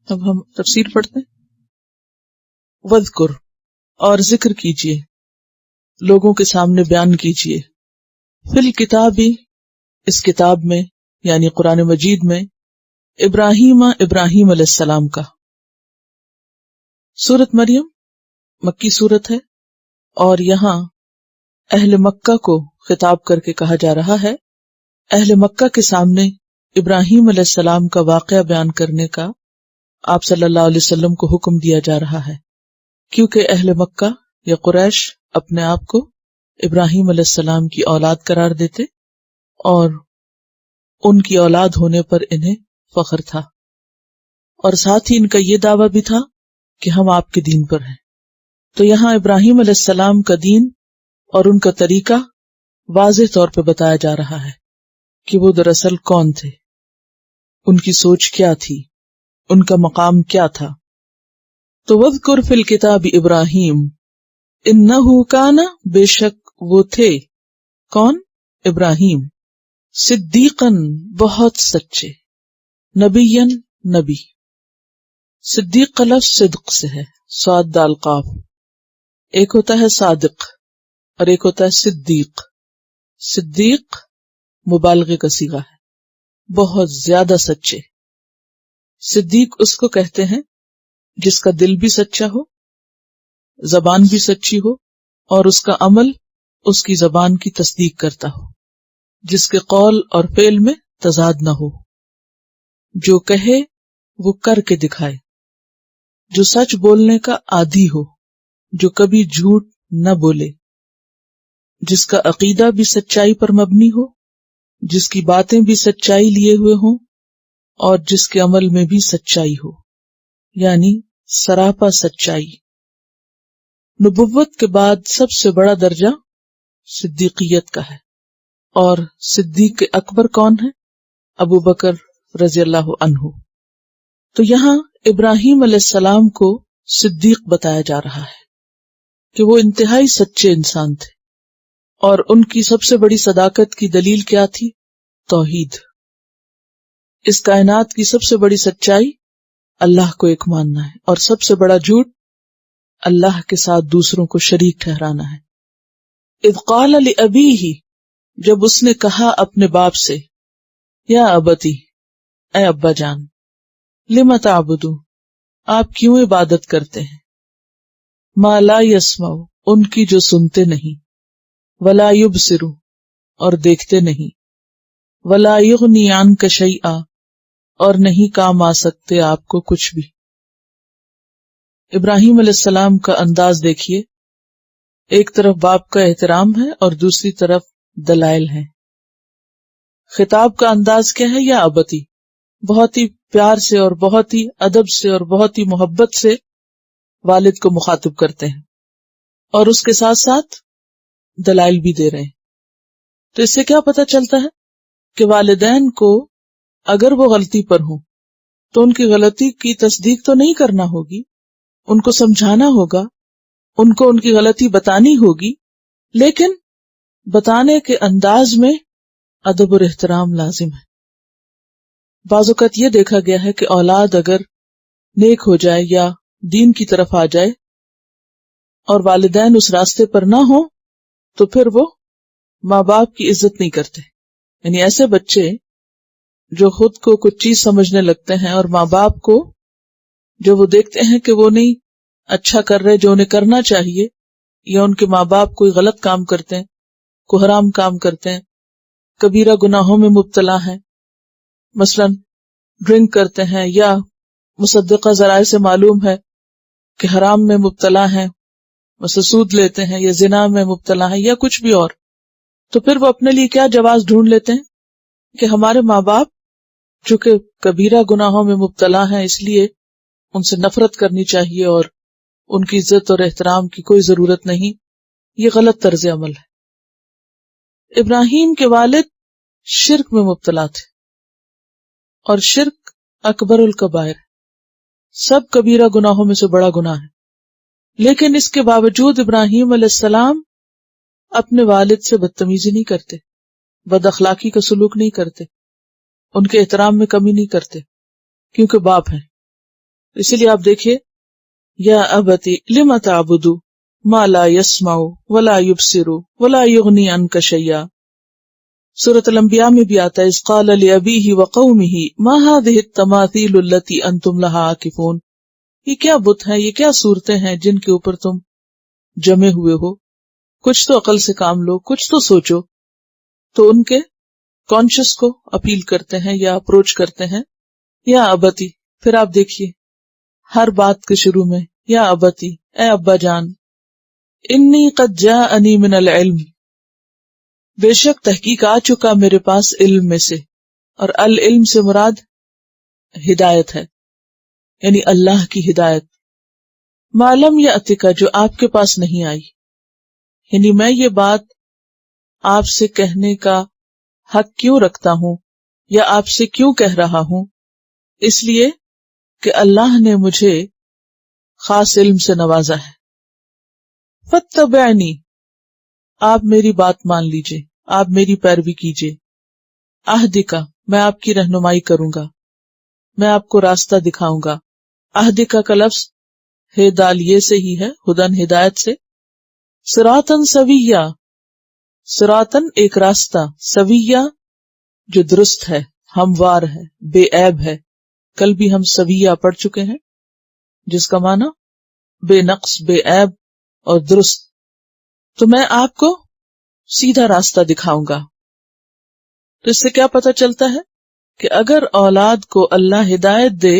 اب ہم تفسیر پڑھتے ہیں. وذکر، اور ذکر کیجیے، لوگوں کے سامنے بیان کیجیے، فی الکتاب، اس کتاب میں یعنی قرآن مجید میں، ابراہیم علیہ السلام کا. سورۃ مریم مکی سورت ہے، اور یہاں اہل مکہ کو خطاب کر کے کہا جا رہا ہے. اہل مکہ کے سامنے ابراہیم علیہ السلام کا واقعہ بیان کرنے کا آپ صلی اللہ علیہ وسلم کو حکم دیا جا رہا ہے، کیونکہ اہل مکہ یا قریش اپنے آپ کو ابراہیم علیہ السلام کی اولاد قرار دیتے اور ان کی اولاد ہونے پر انہیں فخر تھا، اور ساتھ ہی ان کا یہ دعویٰ بھی تھا کہ ہم آپ کے دین پر ہیں. تو یہاں ابراہیم علیہ السلام کا دین اور ان کا طریقہ واضح طور پہ بتایا جا رہا ہے کہ وہ دراصل کون تھے، ان کی سوچ کیا تھی، ان کا مقام کیا تھا. تو وذکر فی الکتاب ابراہیم انہ کان، بے شک وہ تھے، کون؟ ابراہیم، صدیقاً، بہت سچے، نبیًا، نبی. صدیق کا لفظ صدق سے ہے، صاد دال قاف. ایک ہوتا ہے صادق اور ایک ہوتا ہے صدیق. صدیق مبالغے کا صیغہ ہے، بہت زیادہ سچے. صدیق اس کو کہتے ہیں جس کا دل بھی سچا ہو، زبان بھی سچی ہو، اور اس کا عمل اس کی زبان کی تصدیق کرتا ہو، جس کے قول اور فعل میں تضاد نہ ہو، جو کہے وہ کر کے دکھائے، جو سچ بولنے کا عادی ہو، جو کبھی جھوٹ نہ بولے، جس کا عقیدہ بھی سچائی پر مبنی ہو، جس کی باتیں بھی سچائی لیے ہوئے ہوں، اور جس کے عمل میں بھی سچائی ہو، یعنی سراپا سچائی. نبوت کے بعد سب سے بڑا درجہ صدیقیت کا ہے، اور صدیق اکبر کون ہے؟ ابو بکر رضی اللہ عنہ. تو یہاں ابراہیم علیہ السلام کو صدیق بتایا جا رہا ہے کہ وہ انتہائی سچے انسان تھے، اور ان کی سب سے بڑی صداقت کی دلیل کیا تھی؟ توحید. اس کائنات کی سب سے بڑی سچائی اللہ کو ایک ماننا ہے، اور سب سے بڑا جھوٹ اللہ کے ساتھ دوسروں کو شریک ٹھہرانا ہے. اذ قال لأبیہ، جب اس نے کہا اپنے باپ سے، یا ابتی، اے ابا جان، لم تعبدو، آپ کیوں عبادت کرتے ہیں، ما لا یسمع، ان کی جو سنتے نہیں، ولا یبصر، اور دیکھتے نہیں، ولا یغنی عنک شیئا، اور نہیں کام آ سکتے آپ کو کچھ بھی. ابراہیم علیہ السلام کا انداز دیکھیے، ایک طرف باپ کا احترام ہے اور دوسری طرف دلائل ہیں. خطاب کا انداز کیا ہے؟ یا ابتی، بہت ہی پیار سے اور بہت ہی ادب سے اور بہت ہی محبت سے والد کو مخاطب کرتے ہیں، اور اس کے ساتھ ساتھ دلائل بھی دے رہے ہیں. تو اس سے کیا پتہ چلتا ہے کہ والدین کو اگر وہ غلطی پر ہوں تو ان کی غلطی کی تصدیق تو نہیں کرنا ہوگی، ان کو سمجھانا ہوگا، ان کو ان کی غلطی بتانی ہوگی، لیکن بتانے کے انداز میں ادب اور احترام لازم ہے. بعض اوقات یہ دیکھا گیا ہے کہ اولاد اگر نیک ہو جائے یا دین کی طرف آ جائے اور والدین اس راستے پر نہ ہوں تو پھر وہ ماں باپ کی عزت نہیں کرتے. یعنی ایسے بچے جو خود کو کچھ چیز سمجھنے لگتے ہیں اور ماں باپ کو جو وہ دیکھتے ہیں کہ وہ نہیں اچھا کر رہے جو انہیں کرنا چاہیے، یا ان کے ماں باپ کوئی غلط کام کرتے ہیں، کوئی حرام کام کرتے ہیں، کبیرہ گناہوں میں مبتلا ہیں، مثلا ڈرنک کرتے ہیں، یا مصدقہ ذرائع سے معلوم ہے کہ حرام میں مبتلا ہیں، مثلا سود لیتے ہیں یا زنا میں مبتلا ہیں یا کچھ بھی اور، تو پھر وہ اپنے لیے کیا جواز ڈھونڈ لیتے ہیں کہ ہمارے ماں باپ چونکہ کبیرہ گناہوں میں مبتلا ہیں اس لیے ان سے نفرت کرنی چاہیے اور ان کی عزت اور احترام کی کوئی ضرورت نہیں. یہ غلط طرز عمل ہے. ابراہیم کے والد شرک میں مبتلا تھے، اور شرک اکبر الکبائر، سب کبیرہ گناہوں میں سے بڑا گناہ ہے، لیکن اس کے باوجود ابراہیم علیہ السلام اپنے والد سے بدتمیزی نہیں کرتے، بد اخلاقی کا سلوک نہیں کرتے، ان کے احترام میں کمی نہیں کرتے، کیونکہ باپ ہیں. اسی لیے آپ دیکھیے یا ابتی لم تعبد ما لا يسمع ولا يبصر ولا يغني عنك شيئا. سورۃ الانبیاء میں بھی آتا ہے اذ قال لأبيه وقومه ما هذه التماثيل التي انتم لها عاكفون. یہ کیا بت ہیں، یہ کیا صورتیں ہیں جن کے اوپر تم جمے ہوئے ہو، کچھ تو عقل سے کام لو، کچھ تو سوچو. تو ان کے کانشس کو اپیل کرتے ہیں یا اپروچ کرتے ہیں یا ابتی. پھر آپ دیکھیے ہر بات کے شروع میں یا ابتی، اے ابا جان، انی قد جاءنی من العلم، بے شک تحقیق آ چکا میرے پاس علم میں سے. اور العلم سے مراد ہدایت ہے، یعنی اللہ کی ہدایت. معلوم یا عتیقہ، جو آپ کے پاس نہیں آئی. یعنی میں یہ بات آپ سے کہنے کا حق کیوں رکھتا ہوں یا آپ سے کیوں کہہ رہا ہوں؟ اس لیے کہ اللہ نے مجھے خاص علم سے نوازا ہے. فاتبعنی، آپ میری بات مان لیجئے، آپ میری پیروی کیجئے. اہدکا، میں آپ کی رہنمائی کروں گا، میں آپ کو راستہ دکھاؤں گا. اہدکا کا لفظ ہدایت سے ہی ہے، ہدن ہدایت سے. صراطن سویا، صراطن ایک راستہ، سویا جو درست ہے، ہموار ہے، بے عیب ہے. کل بھی ہم سویا پڑھ چکے ہیں جس کا معنی بے نقص، بے عیب اور درست. تو میں آپ کو سیدھا راستہ دکھاؤں گا. تو اس سے کیا پتہ چلتا ہے کہ اگر اولاد کو اللہ ہدایت دے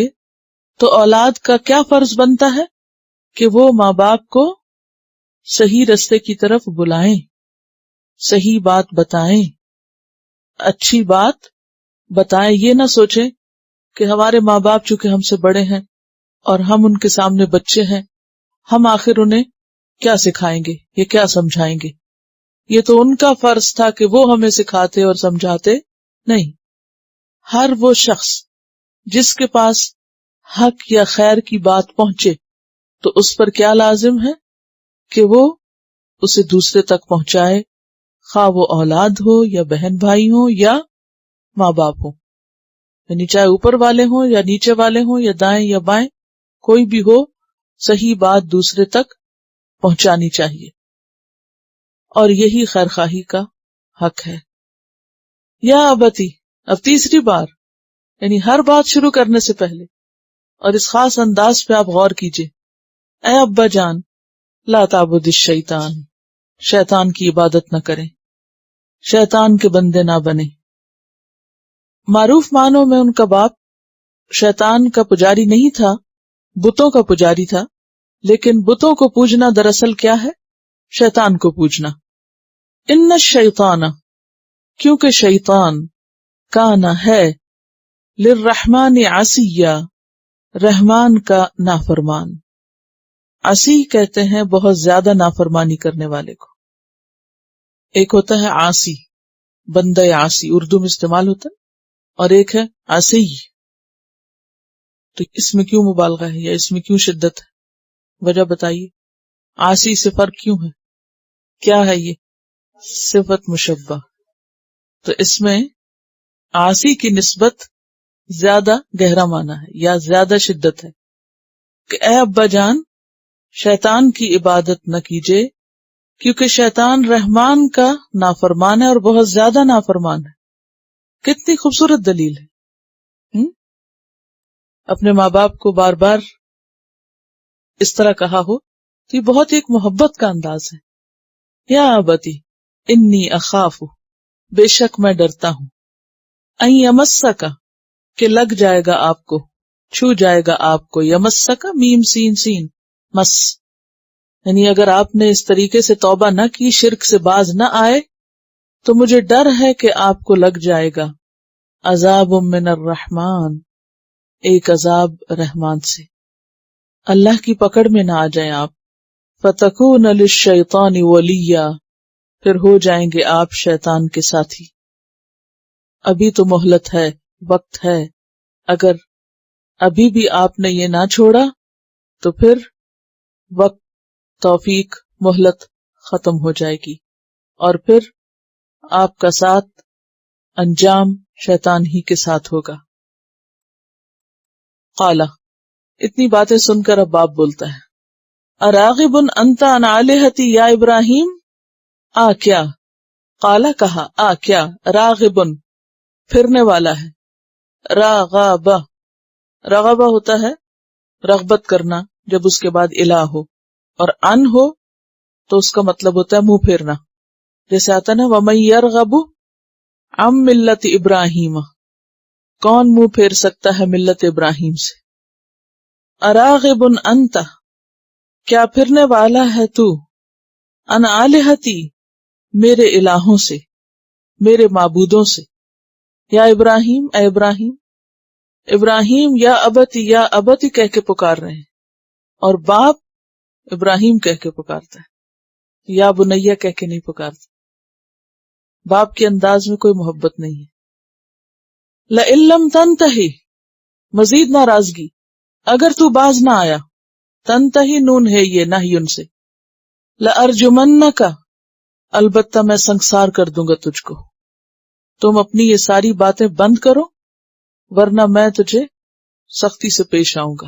تو اولاد کا کیا فرض بنتا ہے کہ وہ ماں باپ کو صحیح راستے کی طرف بلائیں، صحیح بات بتائیں، اچھی بات بتائیں. یہ نہ سوچیں کہ ہمارے ماں باپ چونکہ ہم سے بڑے ہیں اور ہم ان کے سامنے بچے ہیں، ہم آخر انہیں کیا سکھائیں گے، یہ کیا سمجھائیں گے. یہ تو ان کا فرض تھا کہ وہ ہمیں سکھاتے اور سمجھاتے نہیں. ہر وہ شخص جس کے پاس حق یا خیر کی بات پہنچے تو اس پر کیا لازم ہے کہ وہ اسے دوسرے تک پہنچائے، خواہ وہ اولاد ہو یا بہن بھائی ہو یا ماں باپ ہو. یعنی چاہے اوپر والے ہوں یا نیچے والے ہوں یا دائیں یا بائیں، کوئی بھی ہو، صحیح بات دوسرے تک پہنچانی چاہیے. اور یہی خیرخواہی کا حق ہے. یا ابتی، اب تیسری بار، یعنی ہر بات شروع کرنے سے پہلے اور اس خاص انداز پہ آپ غور کیجئے. اے ابا جان، لا تعبد الشیطان، شیطان کی عبادت نہ کریں، شیطان کے بندے نہ بنیں. معروف معنوں میں ان کا باپ شیطان کا پجاری نہیں تھا، بتوں کا پجاری تھا. لیکن بتوں کو پوجنا دراصل کیا ہے؟ شیطان کو پوجنا. ان الشیطان، کیونکہ شیطان کان ہے للرحمن عصیا، رحمان کا نافرمان. عصی کہتے ہیں بہت زیادہ نافرمانی کرنے والے کو. ایک ہوتا ہے عاصی، بندہ عاصی اردو میں استعمال ہوتا ہے، اور ایک ہے عصی. تو اس میں کیوں مبالغہ ہے یا اس میں کیوں شدت ہے؟ وجہ بتائیے. عاصی سے فرق کیوں ہے؟ کیا ہے یہ؟ صفت مشبہ. تو اس میں عاصی کی نسبت زیادہ گہرا معنی ہے یا زیادہ شدت ہے کہ اے ابا جان، شیطان کی عبادت نہ کیجیے، کیونکہ شیطان رحمان کا نافرمان ہے اور بہت زیادہ نافرمان ہے. کتنی خوبصورت دلیل ہے. اپنے ماں باپ کو بار بار اس طرح کہا ہو تو یہ بہت ایک محبت کا انداز ہے. یا ابتی انی اخاف، بے شک میں ڈرتا ہوں، ان یمسک، کہ لگ جائے گا آپ کو، چھو جائے گا آپ کو. یمسک میم سین سین مس، یعنی اگر آپ نے اس طریقے سے توبہ نہ کی، شرک سے باز نہ آئے، تو مجھے ڈر ہے کہ آپ کو لگ جائے گا عذاب من الرحمن، ایک عذاب رحمان سے، اللہ کی پکڑ میں نہ آ جائیں آپ. فتکون للشیطان ولیا، پھر ہو جائیں گے آپ شیطان کے ساتھی. ابھی تو مہلت ہے، وقت ہے. اگر ابھی بھی آپ نے یہ نہ چھوڑا تو پھر وقت، توفیق، مہلت ختم ہو جائے گی اور پھر آپ کا ساتھ انجام شیطان ہی کے ساتھ ہوگا. قالا، اتنی باتیں سن کر اب باپ بولتا ہے اراغب انت عن آلہتی یا ابراہیم، کیا، قالا کہا، کیا، راغب پھرنے والا ہے، راغب رغبہ ہوتا ہے رغبت کرنا جب اس کے بعد الہ ہو، اور ان ہو تو اس کا مطلب ہوتا ہے منہ پھیرنا، جیسے آتا نا وَمَن يَرْغَبُ عَن مِلَّةِ ابراہیم، کون منہ پھیر سکتا ہے ملت ابراہیم سے۔ اراغب انت، کیا پھرنے والا ہے تو، ان آلہتی، میرے الہوں سے، میرے معبودوں سے، یا ابراہیم، اے ابراہیم، ابراہیم یا ابتی کہہ کے پکار رہے ہیں، اور باپ ابراہیم کہہ کے پکارتا ہے، یا بنیا کہہ کے نہیں پکارتا، باپ کے انداز میں کوئی محبت نہیں ہے۔ لئن لم تنتہی، مزید ناراضگی، اگر تو باز نہ آیا، تنتہی نون ہے یہ نہی ان سے، لأرجمنک، البتہ میں سنگسار کر دوں گا تجھ کو، تم اپنی یہ ساری باتیں بند کرو ورنہ میں تجھے سختی سے پیش آؤں گا۔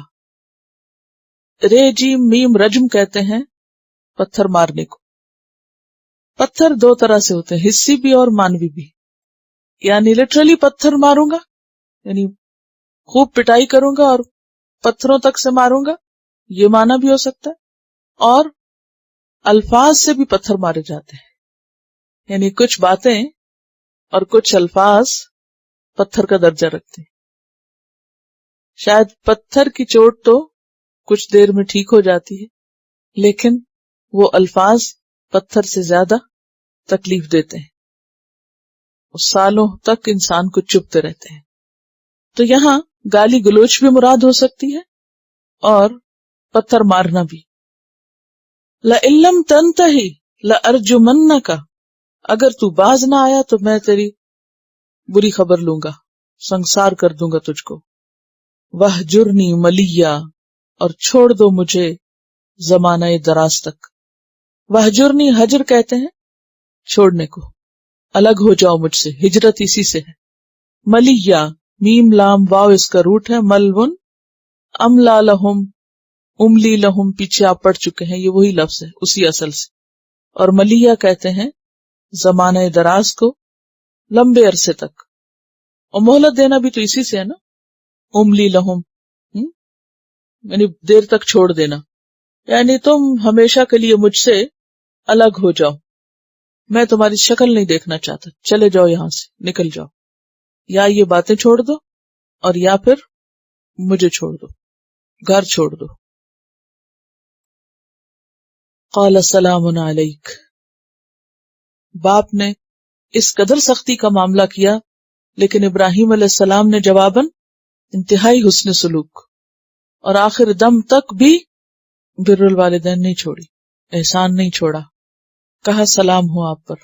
رے جیم میم رجم کہتے ہیں پتھر مارنے کو۔ پتھر دو طرح سے ہوتے ہیں، حسی بھی اور مانوی بھی، یعنی لٹرلی پتھر ماروں گا، یعنی خوب پٹائی کروں گا اور پتھروں تک سے ماروں گا، یہ معنی بھی ہو سکتا ہے، اور الفاظ سے بھی پتھر مارے جاتے ہیں، یعنی کچھ باتیں اور کچھ الفاظ پتھر کا درجہ رکھتے ہیں۔ شاید پتھر کی چوٹ تو کچھ دیر میں ٹھیک ہو جاتی ہے، لیکن وہ الفاظ پتھر سے زیادہ تکلیف دیتے ہیں، سالوں تک انسان کو چبھتے رہتے ہیں۔ تو یہاں گالی گلوچ بھی مراد ہو سکتی ہے اور پتھر مارنا بھی۔ لئن لم تنتہی لأرجمنک، اگر تو باز نہ آیا تو میں تیری بری خبر لوں گا، سنگسار کر دوں گا تجھ کو۔ وہجرنی ملیا، اور چھوڑ دو مجھے زمانہ دراز تک۔ وہجرنی ہجر کہتے ہیں چھوڑنے کو، الگ ہو جاؤ مجھ سے، ہجرت اسی سے ہے۔ ملیا، میم لام واو اس کا روٹ ہے، ملون، املا لہم، املی لہم پیچھے آپ پڑھ چکے ہیں، یہ وہی لفظ ہے اسی اصل سے، اور ملیا کہتے ہیں زمانہ دراز کو، لمبے عرصے تک، اور مہلت دینا بھی تو اسی سے ہے نا، املی لہم، یعنی دیر تک چھوڑ دینا، یعنی تم ہمیشہ کے لیے مجھ سے الگ ہو جاؤ، میں تمہاری شکل نہیں دیکھنا چاہتا، چلے جاؤ یہاں سے، نکل جاؤ، یا یہ باتیں چھوڑ دو اور یا پھر مجھے چھوڑ دو، گھر چھوڑ دو۔ قال سلام علیک، باپ نے اس قدر سختی کا معاملہ کیا، لیکن ابراہیم علیہ السلام نے جواباً انتہائی حسن سلوک اور آخر دم تک بھی بر الوالدین نہیں چھوڑی، احسان نہیں چھوڑا، کہا سلام ہو آپ پر۔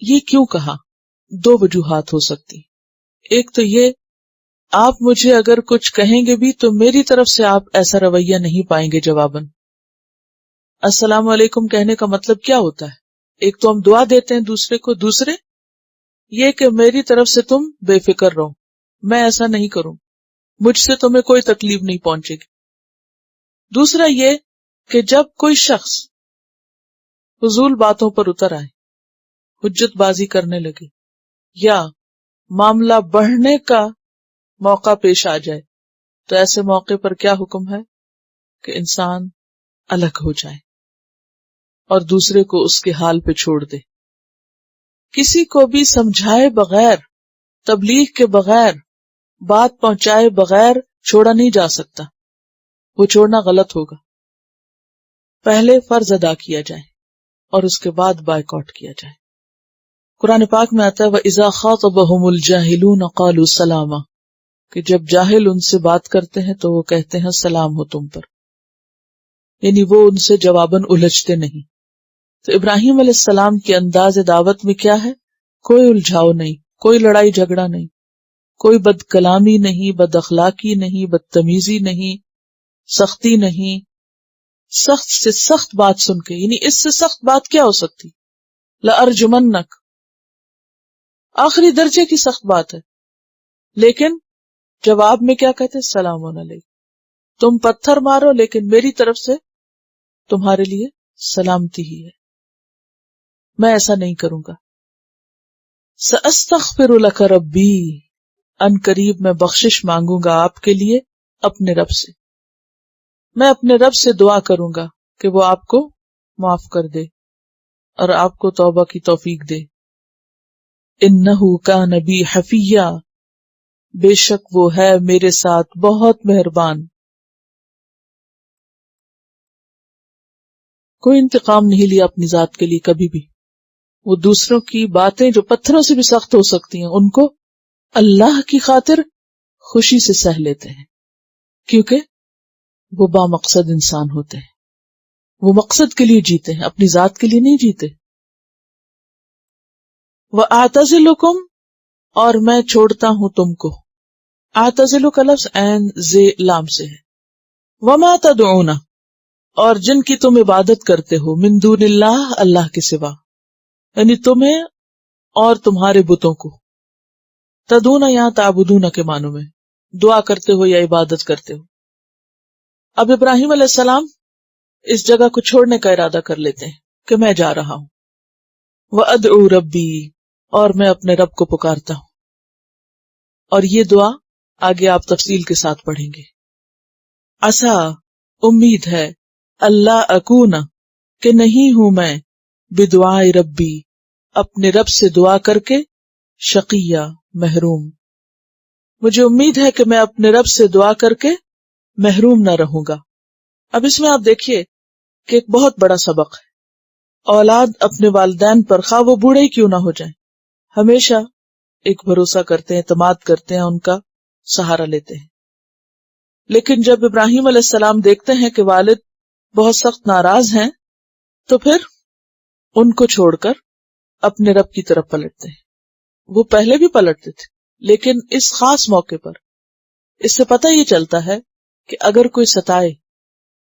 یہ کیوں کہا؟ دو وجوہات ہو سکتی، ایک تو یہ، آپ مجھے اگر کچھ کہیں گے بھی تو میری طرف سے آپ ایسا رویہ نہیں پائیں گے جواباً۔ السلام علیکم کہنے کا مطلب کیا ہوتا ہے؟ ایک تو ہم دعا دیتے ہیں دوسرے کو، دوسرے یہ کہ میری طرف سے تم بے فکر رہو، میں ایسا نہیں کروں، مجھ سے تمہیں کوئی تکلیف نہیں پہنچے گی۔ دوسرا یہ کہ جب کوئی شخص فضول باتوں پر اتر آئے، حجت بازی کرنے لگے، یا معاملہ بڑھنے کا موقع پیش آ جائے، تو ایسے موقع پر کیا حکم ہے کہ انسان الگ ہو جائے اور دوسرے کو اس کے حال پہ چھوڑ دے۔ کسی کو بھی سمجھائے بغیر، تبلیغ کے بغیر، بات پہنچائے بغیر چھوڑا نہیں جا سکتا، وہ چھوڑنا غلط ہوگا۔ پہلے فرض ادا کیا جائے اور اس کے بعد بائیکاٹ کیا جائے۔ قرآن پاک میں آتا ہے وَإِذَا خَاطَبَهُمُ الْجَاهِلُونَ قَالُوا سَلَامًا، کہ جب جاہل ان سے بات کرتے ہیں تو وہ کہتے ہیں سلام ہو تم پر، یعنی وہ ان سے جواباً الجھتے نہیں۔ تو ابراہیم علیہ السلام کے انداز دعوت میں کیا ہے؟ کوئی الجھاؤ نہیں، کوئی لڑائی جھگڑا نہیں، کوئی بد کلامی نہیں، بد اخلاقی نہیں، بدتمیزی نہیں، سختی نہیں، سخت سے سخت بات سن کے، یعنی اس سے سخت بات کیا ہو سکتی؟ لأرجمنک، آخری درجے کی سخت بات ہے، لیکن جواب میں کیا کہتے؟ سلام علیکم، تم پتھر مارو لیکن میری طرف سے تمہارے لیے سلامتی ہی ہے، میں ایسا نہیں کروں گا۔ سأستغفر لک ربی، ان قریب میں بخشش مانگوں گا آپ کے لیے اپنے رب سے، میں اپنے رب سے دعا کروں گا کہ وہ آپ کو معاف کر دے اور آپ کو توبہ کی توفیق دے۔ انہ کان بی حفیہ، بے شک وہ ہے میرے ساتھ بہت مہربان۔ کوئی انتقام نہیں لیا اپنی ذات کے لیے کبھی بھی، وہ دوسروں کی باتیں جو پتھروں سے بھی سخت ہو سکتی ہیں ان کو اللہ کی خاطر خوشی سے سہ لیتے ہیں، کیونکہ وہ با مقصد انسان ہوتے ہیں، وہ مقصد کے لیے جیتے ہیں، اپنی ذات کے لیے نہیں جیتے۔ وَأَعْتَزِلُكُمْ، اور میں چھوڑتا ہوں تم کو، اعتزلو کا لفظ عین زے لام سے ہے، وَمَا تَدْعُونَ، اور جن کی تم عبادت کرتے ہو، من دون اللہ، اللہ کے سوا، یعنی تمہیں اور تمہارے بتوں کو، تدون یا تعبدون کے معنوں میں، دعا کرتے ہو یا عبادت کرتے ہو۔ اب ابراہیم علیہ السلام اس جگہ کو چھوڑنے کا ارادہ کر لیتے ہیں کہ میں جا رہا ہوں، وَأَدْعُو رَبِّی، اور میں اپنے رب کو پکارتا ہوں، اور یہ دعا آگے آپ تفصیل کے ساتھ پڑھیں گے۔ عسیٰ، امید ہے، اللہ اکون، کہ نہیں ہوں میں، بدعاء ربی، اپنے رب سے دعا کر کے، شقیہ، محروم، مجھے امید ہے کہ میں اپنے رب سے دعا کر کے محروم نہ رہوں گا۔ اب اس میں آپ دیکھیے کہ ایک بہت بڑا سبق ہے، اولاد اپنے والدین پر خواہ وہ بوڑھے ہی کیوں نہ ہو جائیں، ہمیشہ ایک بھروسہ کرتے ہیں، اعتماد کرتے ہیں، ان کا سہارا لیتے ہیں۔ لیکن جب ابراہیم علیہ السلام دیکھتے ہیں کہ والد بہت سخت ناراض ہیں تو پھر ان کو چھوڑ کر اپنے رب کی طرف پلٹتے ہیں۔ وہ پہلے بھی پلٹتے تھے لیکن اس خاص موقع پر اس سے پتہ یہ چلتا ہے کہ اگر کوئی ستائے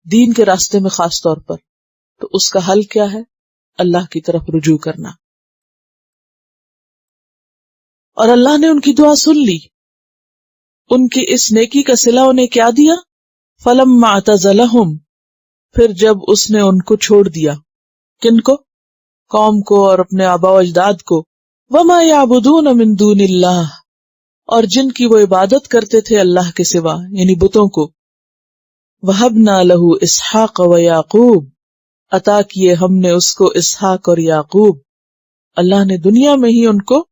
دین کے راستے میں خاص طور پر تو اس کا حل کیا ہے؟ اللہ کی طرف رجوع کرنا۔ اور اللہ نے ان کی دعا سن لی، ان کی اس نیکی کا صلہ انہیں کیا دیا؟ فَلَمَّا اعْتَزَلَهُمْ، پھر جب اس نے ان کو چھوڑ دیا، کن کو؟ قوم کو اور اپنے آباء و اجداد کو، وَمَا يَعْبُدُونَ مِن دُونِ اللَّهِ، اور جن کی وہ عبادت کرتے تھے اللہ کے سوا یعنی بتوں کو، وَهَبْنَا لَهُ إِسْحَاقَ وَيَعْقُوبَ، عطا کیے ہم نے اس کو اسحاق اور یعقوب، اللہ نے دنیا میں ہی ان کو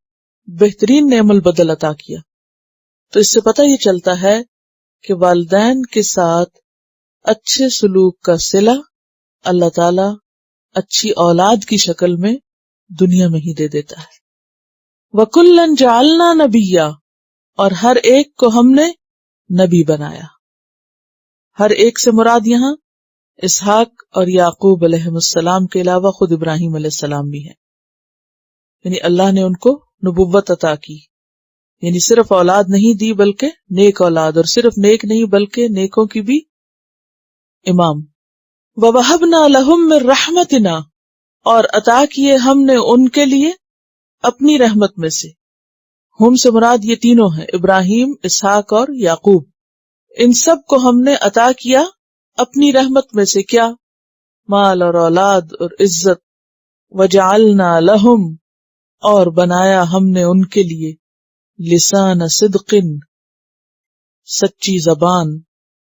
بہترین نعم البدل عطا کیا۔ تو اس سے پتہ یہ چلتا ہے کہ والدین کے ساتھ اچھے سلوک کا صلہ اللہ تعالی اچھی اولاد کی شکل میں دنیا میں ہی دے دیتا ہے۔ وَكُلًّا جَعَلْنَا نَبِيًّا، اور ہر ایک کو ہم نے نبی بنایا۔ ہر ایک سے مراد یہاں اسحاق اور یعقوب علیہ السلام کے علاوہ خود ابراہیم علیہ السلام بھی ہے، یعنی اللہ نے ان کو نبوت عطا کی، یعنی صرف اولاد نہیں دی بلکہ نیک اولاد، اور صرف نیک نہیں بلکہ نیکوں کی بھی امام۔ وَوَهَبْنَا لَهُم مِّن رَحْمَتِنَا، اور عطا کیے ہم نے ان کے لیے اپنی رحمت میں سے، ہم سے مراد یہ تینوں ہیں، ابراہیم، اسحاق اور یعقوب، ان سب کو ہم نے عطا کیا اپنی رحمت میں سے، کیا؟ مال اور اولاد اور عزت۔ وَجَعَلْنَا لَهُمْ، اور بنایا ہم نے ان کے لیے لسان صدق، سچی زبان،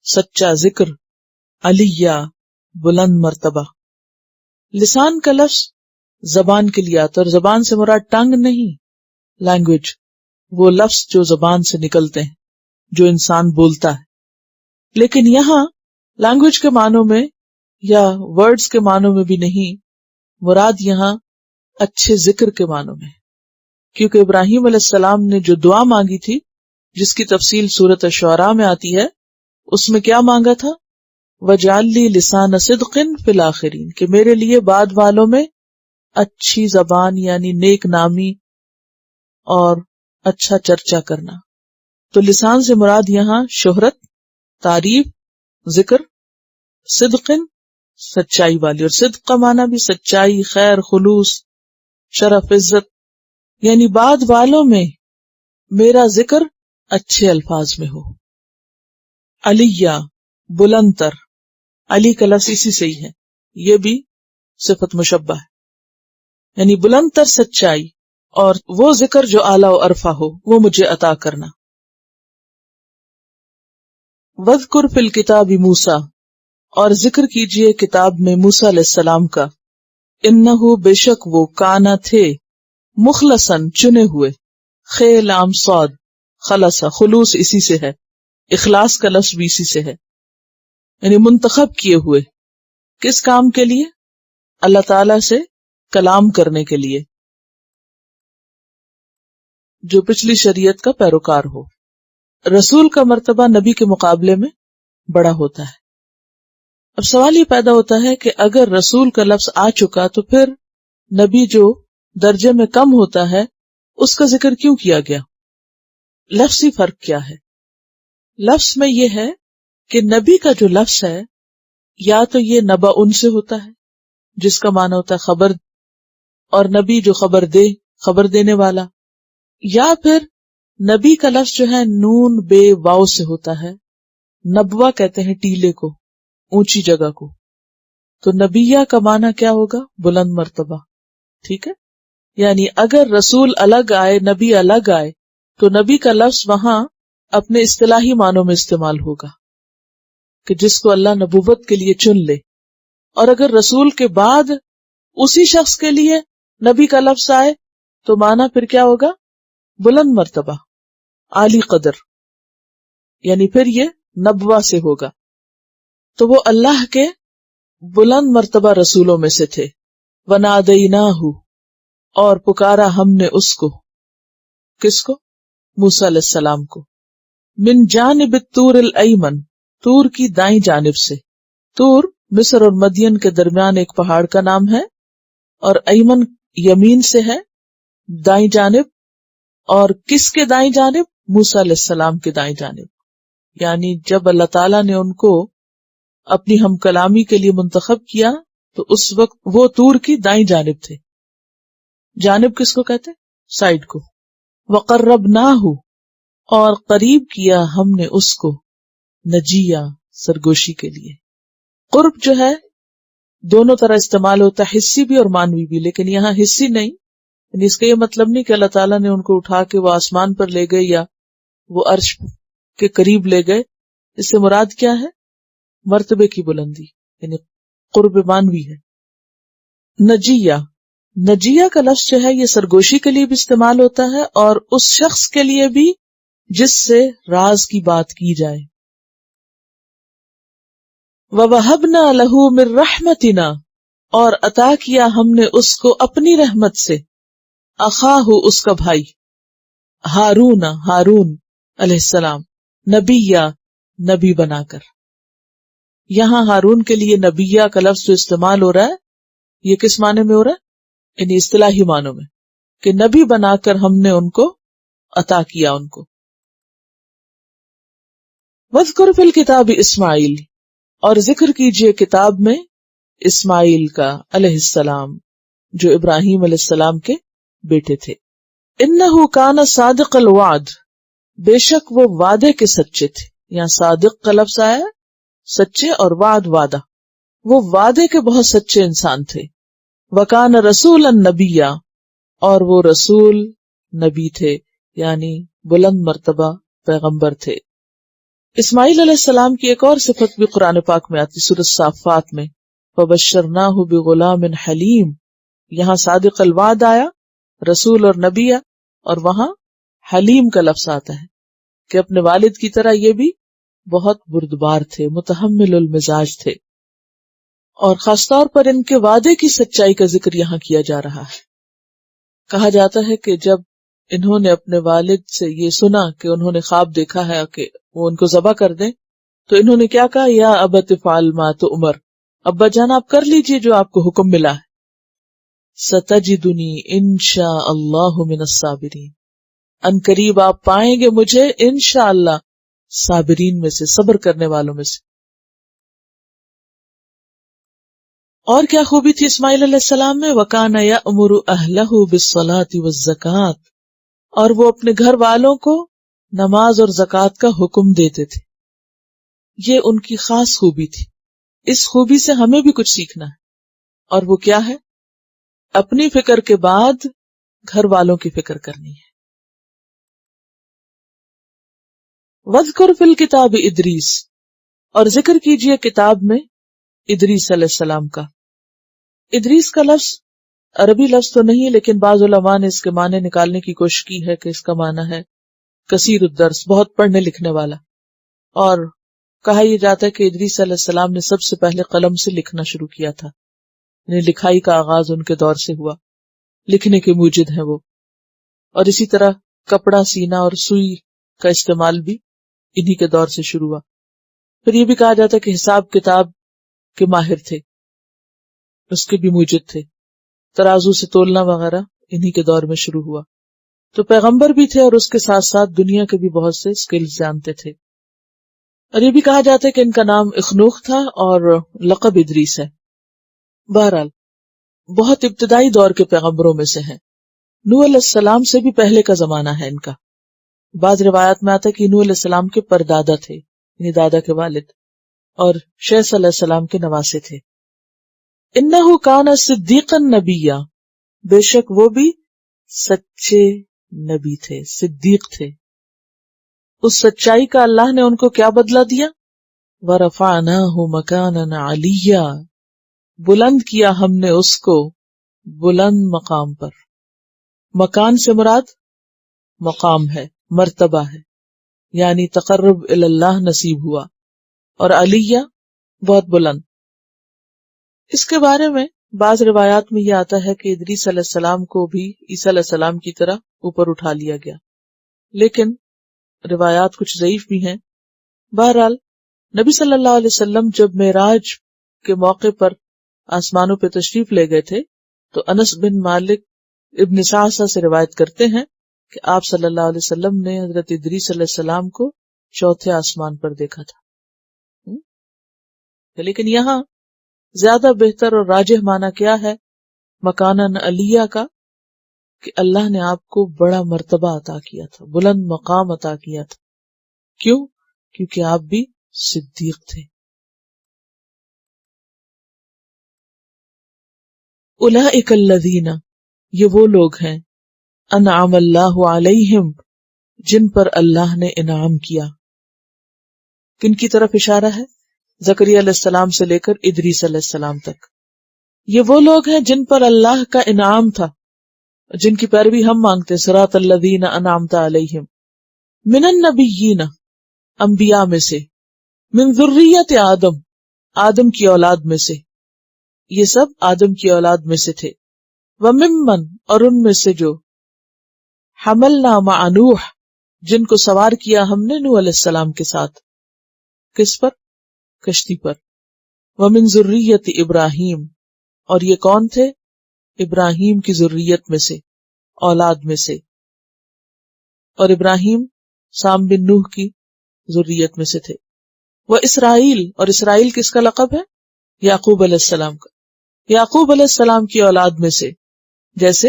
سچا ذکر، علیہ، بلند مرتبہ۔ لسان کا لفظ زبان کے لیے آتا ہے، اور زبان سے مراد ٹنگ نہیں، لینگویج، وہ لفظ جو زبان سے نکلتے ہیں، جو انسان بولتا ہے۔ لیکن یہاں لینگویج کے معنوں میں یا ورڈز کے معنوں میں بھی نہیں، مراد یہاں اچھے ذکر کے معنوں میں، کیونکہ ابراہیم علیہ السلام نے جو دعا مانگی تھی جس کی تفصیل سورۃ الشعراء میں آتی ہے، اس میں کیا مانگا تھا؟ وَاجْعَل لِّي لِسَانَ صِدْقٍ فِي الْآخِرِينَ، کہ میرے لیے بعد والوں میں اچھی زبان یعنی نیک نامی اور اچھا چرچا کرنا۔ تو لسان سے مراد یہاں شہرت، تعریف، ذکر، صدق سچائی والی، اور صدق کا معنی بھی سچائی، خیر، خلوص، شرف، عزت، یعنی بعد والوں میں میرا ذکر اچھے الفاظ میں ہو۔ علیہ، بلند تر، علی کا لفظ اسی سے ہی ہے، یہ بھی صفت مشبہ ہے، یعنی بلند تر سچائی اور وہ ذکر جو اعلیٰ و ارفع ہو وہ مجھے عطا کرنا۔ وَاذْكُرْ فِي الْكِتَابِ موسیٰ، اور ذکر کیجئے کتاب میں موسیٰ علیہ السلام کا، انہو بے شک وہ کانا تھے، مخلصاً چنے ہوئے، خے لام صاد خلص، خلوص اسی سے ہے، اخلاص کا لفظ بھی اسی سے ہے، یعنی منتخب کیے ہوئے، کس کام کے لیے؟ اللہ تعالی سے کلام کرنے کے لیے، جو پچھلی شریعت کا پیروکار ہو۔ رسول کا مرتبہ نبی کے مقابلے میں بڑا ہوتا ہے۔ اب سوال یہ پیدا ہوتا ہے کہ اگر رسول کا لفظ آ چکا تو پھر نبی جو درجے میں کم ہوتا ہے اس کا ذکر کیوں کیا گیا؟ لفظی فرق کیا ہے؟ لفظ میں یہ ہے کہ نبی کا جو لفظ ہے یا تو یہ نبا ان سے ہوتا ہے جس کا معنی ہوتا ہے خبر، اور نبی جو خبر دے، خبر دینے والا، یا پھر نبی کا لفظ جو ہے نون بے واو سے ہوتا ہے، نبوہ کہتے ہیں ٹیلے کو، اونچی جگہ کو، تو نبیہ کا معنی کیا ہوگا؟ بلند مرتبہ، ٹھیک ہے؟ یعنی اگر رسول الگ آئے، نبی الگ آئے، تو نبی کا لفظ وہاں اپنے اصطلاحی معنوں میں استعمال ہوگا کہ جس کو اللہ نبوت کے لیے چن لے، اور اگر رسول کے بعد اسی شخص کے لیے نبی کا لفظ آئے تو معنی پھر کیا ہوگا؟ بلند مرتبہ، عالی قدر، یعنی پھر یہ نبوہ سے ہوگا۔ تو وہ اللہ کے بلند مرتبہ رسولوں میں سے تھے۔ وَنَادَيْنَاهُ، اور پکارا ہم نے اس کو، کس کو؟ موسیٰ علیہ السلام کو، من جانب الطور الایمن، طور کی دائیں جانب سے۔ طور مصر اور مدین کے درمیان ایک پہاڑ کا نام ہے، اور ایمن یمین سے ہے، دائیں جانب، اور کس کے دائیں جانب؟ موسیٰ علیہ السلام کے دائیں جانب، یعنی جب اللہ تعالیٰ نے ان کو اپنی ہم کلامی کے لیے منتخب کیا تو اس وقت وہ طور کی دائیں جانب تھے۔ جانب کس کو کہتے؟ سائڈ کو۔ وَقَرَّبْنَاهُ، اور قریب کیا ہم نے اس کو، نجیہ، سرگوشی کے لیے۔ قرب جو ہے دونوں طرح استعمال ہوتا ہے، حسی بھی اور مانوی بھی، لیکن یہاں حسی نہیں، یعنی اس کا یہ مطلب نہیں کہ اللہ تعالیٰ نے ان کو اٹھا کے وہ آسمان پر لے گئے یا وہ عرش کے قریب لے گئے۔ اس سے مراد کیا ہے؟ مرتبے کی بلندی، یعنی قرب مانوی ہے۔ نجیہ، نجیہ کا لفظ جو ہے یہ سرگوشی کے لیے بھی استعمال ہوتا ہے اور اس شخص کے لیے بھی جس سے راز کی بات کی جائے۔ وَوَهَبْنَا لَهُ مِن رَحْمَتِنَا، اور عطا کیا ہم نے اس کو اپنی رحمت سے، اخاہ اس کا بھائی، ہارون، ہارون علیہ السلام، نبیہ، نبی بنا کر۔ یہاں ہارون کے لیے نبیہ کا لفظ جو استعمال ہو رہا ہے یہ کس معنی میں ہو رہا ہے؟ یعنی اصطلاحی معنوں میں، کہ نبی بنا کر ہم نے ان کو عطا کیا ان کو۔ وَاذْكُرْ فِي الْكِتَابِ اسماعیل، اور ذکر کیجئے کتاب میں اسماعیل کا علیہ السلام، جو ابراہیم علیہ السلام کے بیٹے تھے۔ انہ کان صادق الوعد، بے شک وہ وعدے کے سچے تھے۔ یہاں صادق کا لفظ آیا ہے، سچے، اور وعد وعدہ، وہ وعدے کے بہت سچے انسان تھے۔ وکان رسولا نبیا، اور وہ رسول نبی تھے، یعنی بلند مرتبہ پیغمبر تھے۔ اسماعیل علیہ السلام کی ایک اور صفت بھی قرآن پاک میں آتی، سورۃ الصافات میں، فبشرناہ بغلام حلیم۔ یہاں صادق الوعد آیا، رسول اور نبی، اور وہاں حلیم کا لفظ آتا ہے کہ اپنے والد کی طرح یہ بھی بہت بردبار تھے، متحمل المزاج تھے، اور خاص طور پر ان کے وعدے کی سچائی کا ذکر یہاں کیا جا رہا ہے۔ کہا جاتا ہے کہ جب انہوں نے اپنے والد سے یہ سنا کہ انہوں نے خواب دیکھا ہے کہ وہ ان کو ذبح کر دیں، تو انہوں نے کیا کہا؟ یا ابت افعل ما تؤمر، ابا جان آپ کر لیجئے جو آپ کو حکم ملا ہے۔ ستجدنی انشاء اللہ من الصابرین، ان قریب آپ پائیں گے مجھے انشاءاللہ صابرین میں سے، صبر کرنے والوں میں سے۔ اور کیا خوبی تھی اسماعیل علیہ السلام میں؟ وَكَانَ يَأْمُرُ أَهْلَهُ بِالصَّلَاةِ وَالزَّكَاةِ، اور وہ اپنے گھر والوں کو نماز اور زکوٰۃ کا حکم دیتے تھے۔ یہ ان کی خاص خوبی تھی. اس خوبی سے ہمیں بھی کچھ سیکھنا ہے، اور وہ کیا ہے؟ اپنی فکر کے بعد گھر والوں کی فکر کرنی ہے. وَاذْكُرْ فِي الْكِتَابِ ادریس، اور ذکر کیجئے کتاب میں ادریس علیہ السلام کا. ادریس کا لفظ عربی لفظ تو نہیں، لیکن بعض علماء نے اس کے معنی نکالنے کی کوشش کی ہے کہ اس کا معنی ہے کثیر الدرس، بہت پڑھنے لکھنے والا. اور کہا یہ جاتا ہے کہ ادریس علیہ السلام نے سب سے پہلے قلم سے لکھنا شروع کیا تھا، یعنی لکھائی کا آغاز ان کے دور سے ہوا، لکھنے کے موجد ہیں وہ. اور اسی طرح کپڑا سینا اور سوئی کا استعمال بھی انہی کے دور سے شروع ہوا. پھر یہ بھی کہا جاتا ہے کہ حساب کتاب کے ماہر تھے، اس کے بھی موجد تھے. ترازو سے تولنا وغیرہ انہی کے دور میں شروع ہوا. تو پیغمبر بھی تھے اور اس کے ساتھ ساتھ دنیا کے بھی بہت سے سکلز جانتے تھے. اور یہ بھی کہا جاتا ہے کہ ان کا نام اخنوخ تھا اور لقب ادریس ہے. بہرحال بہت ابتدائی دور کے پیغمبروں میں سے ہیں. نوح علیہ السلام سے بھی پہلے کا زمانہ ہے ان کا. بعض روایات میں آتا ہے کہ نوح علیہ السلام کے پردادا تھے، یعنی دادا کے والد، اور شیث علیہ السلام کے نواسے تھے. انہ کان صدیقا نبیا، بے شک وہ بھی سچے نبی تھے، صدیق تھے. اس سچائی کا اللہ نے ان کو کیا بدلہ دیا؟ وَرَفَعْنَاهُ مَكَانًا عَلِيًّا، بلند کیا ہم نے اس کو بلند مقام پر. مکان سے مراد مقام ہے، مرتبہ ہے، یعنی تقرب الی اللہ نصیب ہوا. اور علیہ بہت بلند. اس کے بارے میں بعض روایات میں یہ آتا ہے کہ ادریس علیہ السلام کو بھی عیسیٰ علیہ السلام کی طرح اوپر اٹھا لیا گیا، لیکن روایات کچھ ضعیف بھی ہیں. بہرحال نبی صلی اللہ علیہ وسلم جب معراج کے موقع پر آسمانوں پہ تشریف لے گئے تھے تو انس بن مالک ابن سعصہ سے روایت کرتے ہیں کہ آپ صلی اللہ علیہ وسلم نے حضرت ادریس علیہ السلام کو چوتھے آسمان پر دیکھا تھا. لیکن یہاں زیادہ بہتر اور راجح معنی کیا ہے مکانن علیہ کا، کہ اللہ نے آپ کو بڑا مرتبہ عطا کیا تھا، بلند مقام عطا کیا تھا. کیوں؟ کیونکہ آپ بھی صدیق تھے. اولئک الذین، یہ وہ لوگ ہیں، انعم اللہ علیہم، جن پر اللہ نے انعام کیا. کن کی طرف اشارہ ہے؟ زکریا علیہ السلام سے لے کر ادریس علیہ السلام تک. یہ وہ لوگ ہیں جن پر اللہ کا انعام تھا، جن کی پیروی ہم مانگتے. صراط الذین انعمت علیہم من النبیین، انبیاء میں سے، من ذریت آدم، آدم کی اولاد میں سے. یہ سب آدم کی اولاد میں سے تھے. وممن، اور ان میں سے جو، حملنا مع نوح، جن کو سوار کیا ہم نے نوح علیہ السلام کے ساتھ. کس پر؟ کشتی پر. ومن ذریت ابراہیم، اور یہ کون تھے؟ ابراہیم کی ذریت میں سے، اولاد میں سے. اور ابراہیم سام بن نوح کی ذریت میں سے تھے. وہ اسرائیل، اور اسرائیل کس کا لقب ہے؟ یعقوب علیہ السلام کا. یعقوب علیہ السلام کی اولاد میں سے، جیسے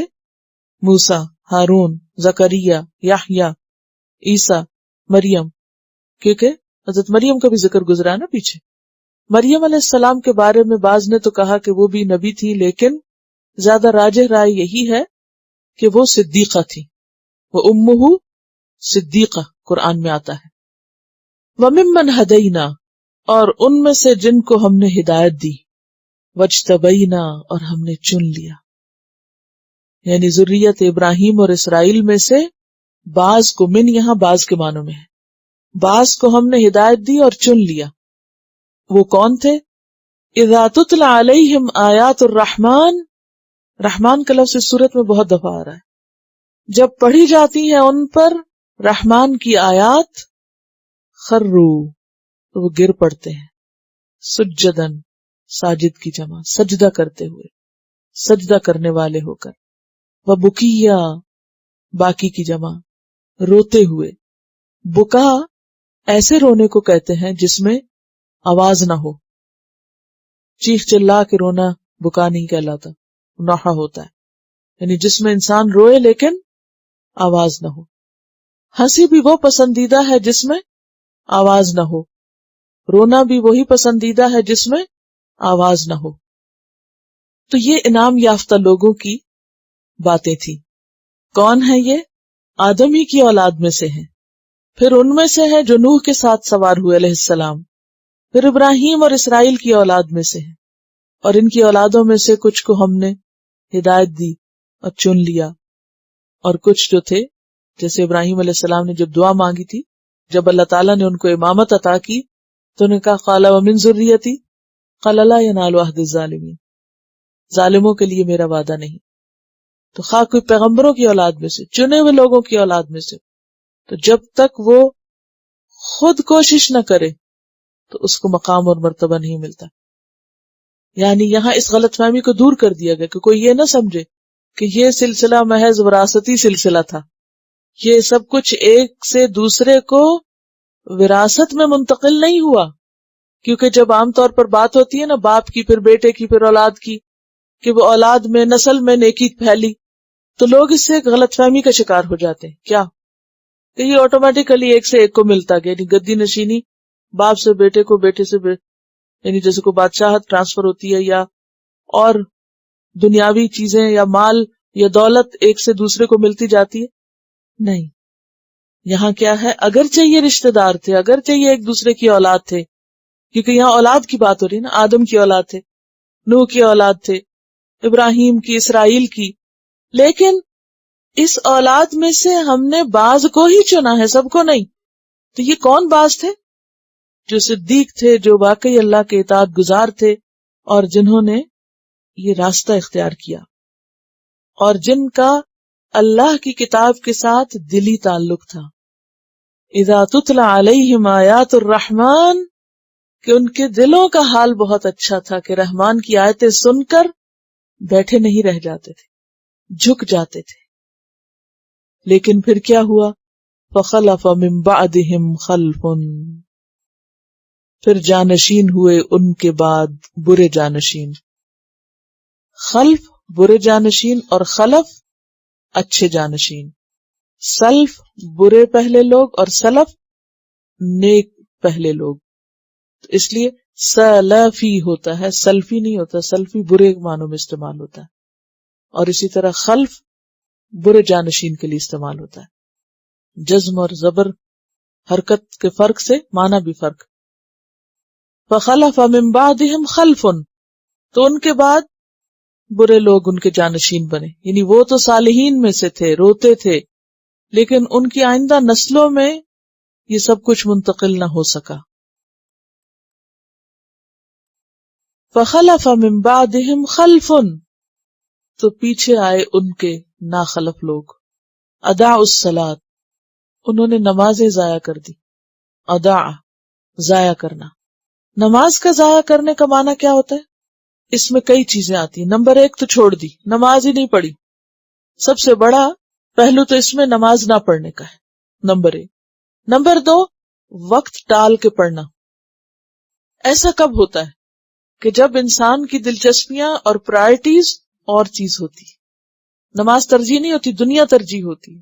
موسیٰ، ہارون، زکریا، یحییٰ، عیسیٰ، مریم. کیونکہ حضرت مریم کا بھی ذکر گزرا نا پیچھے. مریم علیہ السلام کے بارے میں بعض نے تو کہا کہ وہ بھی نبی تھی، لیکن زیادہ راجح رائے یہی ہے کہ وہ صدیقہ تھی. وہ امہ صدیقہ قرآن میں آتا ہے. وممن ہدینا، اور ان میں سے جن کو ہم نے ہدایت دی. وجتبینا، اور ہم نے چن لیا. یعنی ذریت ابراہیم اور اسرائیل میں سے بعض کو، من یہاں بعض کے معنوں میں ہے، بعض کو ہم نے ہدایت دی اور چن لیا. وہ کون تھے؟ اذا تتلی علیہم آیات الرحمن، رحمان کا لفظ اس صورت میں بہت دفعہ آ رہا ہے. جب پڑھی جاتی ہیں ان پر رحمان کی آیات، خرو، تو وہ گر پڑتے ہیں. سجدن، ساجد کی جمع، سجدہ کرتے ہوئے، سجدہ کرنے والے ہو کر. وبکیا، باکی کی جمع، روتے ہوئے. بکا ایسے رونے کو کہتے ہیں جس میں آواز نہ ہو. چیخ چلا کے رونا بکا نہیں کہلاتا، نوحہ ہوتا ہے، یعنی جس میں انسان روئے لیکن آواز نہ ہو. ہنسی بھی وہ پسندیدہ ہے جس میں آواز نہ ہو. رونا بھی وہی پسندیدہ ہے جس میں آواز نہ ہو۔ تو یہ انعام یافتہ لوگوں کی باتیں تھی۔ کون ہے یہ؟ آدم ہی کی اولاد میں سے ہیں، پھر ان میں سے ہے جو نوح کے ساتھ سوار ہوئے علیہ السلام، پھر ابراہیم اور اسرائیل کی اولاد میں سے ہیں، اور ان کی اولادوں میں سے کچھ کو ہم نے ہدایت دی اور چن لیا، اور کچھ جو تھے جیسے ابراہیم علیہ السلام نے جب دعا مانگی تھی، جب اللہ تعالیٰ نے ان کو امامت عطا کی تو انہوں نے کہا قال ومن ذریتی قال لا ینال عہد الظالمین، ظالموں کے لیے میرا وعدہ نہیں۔ تو خواہ کوئی پیغمبروں کی اولاد میں سے، چنے ہوئے لوگوں کی اولاد میں سے، تو جب تک وہ خود کوشش نہ کرے تو اس کو مقام اور مرتبہ نہیں ملتا۔ یعنی یہاں اس غلط فہمی کو دور کر دیا گیا کہ کوئی یہ نہ سمجھے کہ یہ سلسلہ محض وراثتی سلسلہ تھا، یہ سب کچھ ایک سے دوسرے کو وراثت میں منتقل نہیں ہوا، کیونکہ جب عام طور پر بات ہوتی ہے نا باپ کی، پھر بیٹے کی، پھر اولاد کی، کہ وہ اولاد میں نسل میں نیکی پھیلی، تو لوگ اس سے غلط فہمی کا شکار ہو جاتے ہیں، کیا کہ یہ آٹومیٹیکلی ایک سے ایک کو ملتا گیا، یعنی گدی نشینی باپ سے بیٹے کو، بیٹے سے یعنی جیسے کو بادشاہت ٹرانسفر ہوتی ہے، یا اور دنیاوی چیزیں یا مال یا دولت ایک سے دوسرے کو ملتی جاتی ہے، نہیں۔ یہاں کیا ہے، اگرچہ یہ رشتہ دار تھے، اگرچہ یہ ایک دوسرے کی اولاد تھے، کیونکہ یہاں اولاد کی بات ہو رہی ہے نا، آدم کی اولاد تھے، نوح کی اولاد تھے، ابراہیم کی، اسرائیل کی، لیکن اس اولاد میں سے ہم نے بعض کو ہی چنا ہے، سب کو نہیں۔ تو یہ کون بعض تھے؟ جو صدیق تھے، جو واقعی اللہ کے اطاعت گزار تھے، اور جنہوں نے یہ راستہ اختیار کیا، اور جن کا اللہ کی کتاب کے ساتھ دلی تعلق تھا۔ اذا تتلی علیہم آیات الرحمن، کہ ان کے دلوں کا حال بہت اچھا تھا کہ رحمان کی آیتیں سن کر بیٹھے نہیں رہ جاتے تھے، جھک جاتے تھے۔ لیکن پھر کیا ہوا؟ فخلف من بعدہم خلف، پھر جانشین ہوئے ان کے بعد برے جانشین۔ خلف برے جانشین، اور خلف اچھے جانشین۔ سلف برے پہلے لوگ، اور سلف نیک پہلے لوگ۔ تو اس لیے سلفی ہوتا ہے، سلفی نہیں ہوتا، سلفی برے معنوں میں استعمال ہوتا ہے، اور اسی طرح خلف برے جانشین کے لیے استعمال ہوتا ہے۔ جزم اور زبر حرکت کے فرق سے معنی بھی فرق۔ فخلف من بعدہم خلف، تو ان کے بعد برے لوگ ان کے جانشین بنے، یعنی وہ تو صالحین میں سے تھے، روتے تھے، لیکن ان کی آئندہ نسلوں میں یہ سب کچھ منتقل نہ ہو سکا۔ فخلف من بعدہم خلف، تو پیچھے آئے ان کے ناخلف لوگ، اضاعوا الصلاۃ، انہوں نے نمازیں ضائع کر دی۔ اضاع ضائع کرنا، نماز کا ضائع کرنے کا معنی کیا ہوتا ہے؟ اس میں کئی چیزیں آتی ہیں۔ نمبر ایک تو چھوڑ دی، نماز ہی نہیں پڑھی، سب سے بڑا پہلو تو اس میں نماز نہ پڑھنے کا ہے، نمبر ایک۔ نمبر دو، وقت ٹال کے پڑھنا۔ ایسا کب ہوتا ہے کہ جب انسان کی دلچسپیاں اور پرائرٹیز اور چیز ہوتی ہے۔ نماز ترجیح نہیں ہوتی، دنیا ترجیح ہوتی ہے،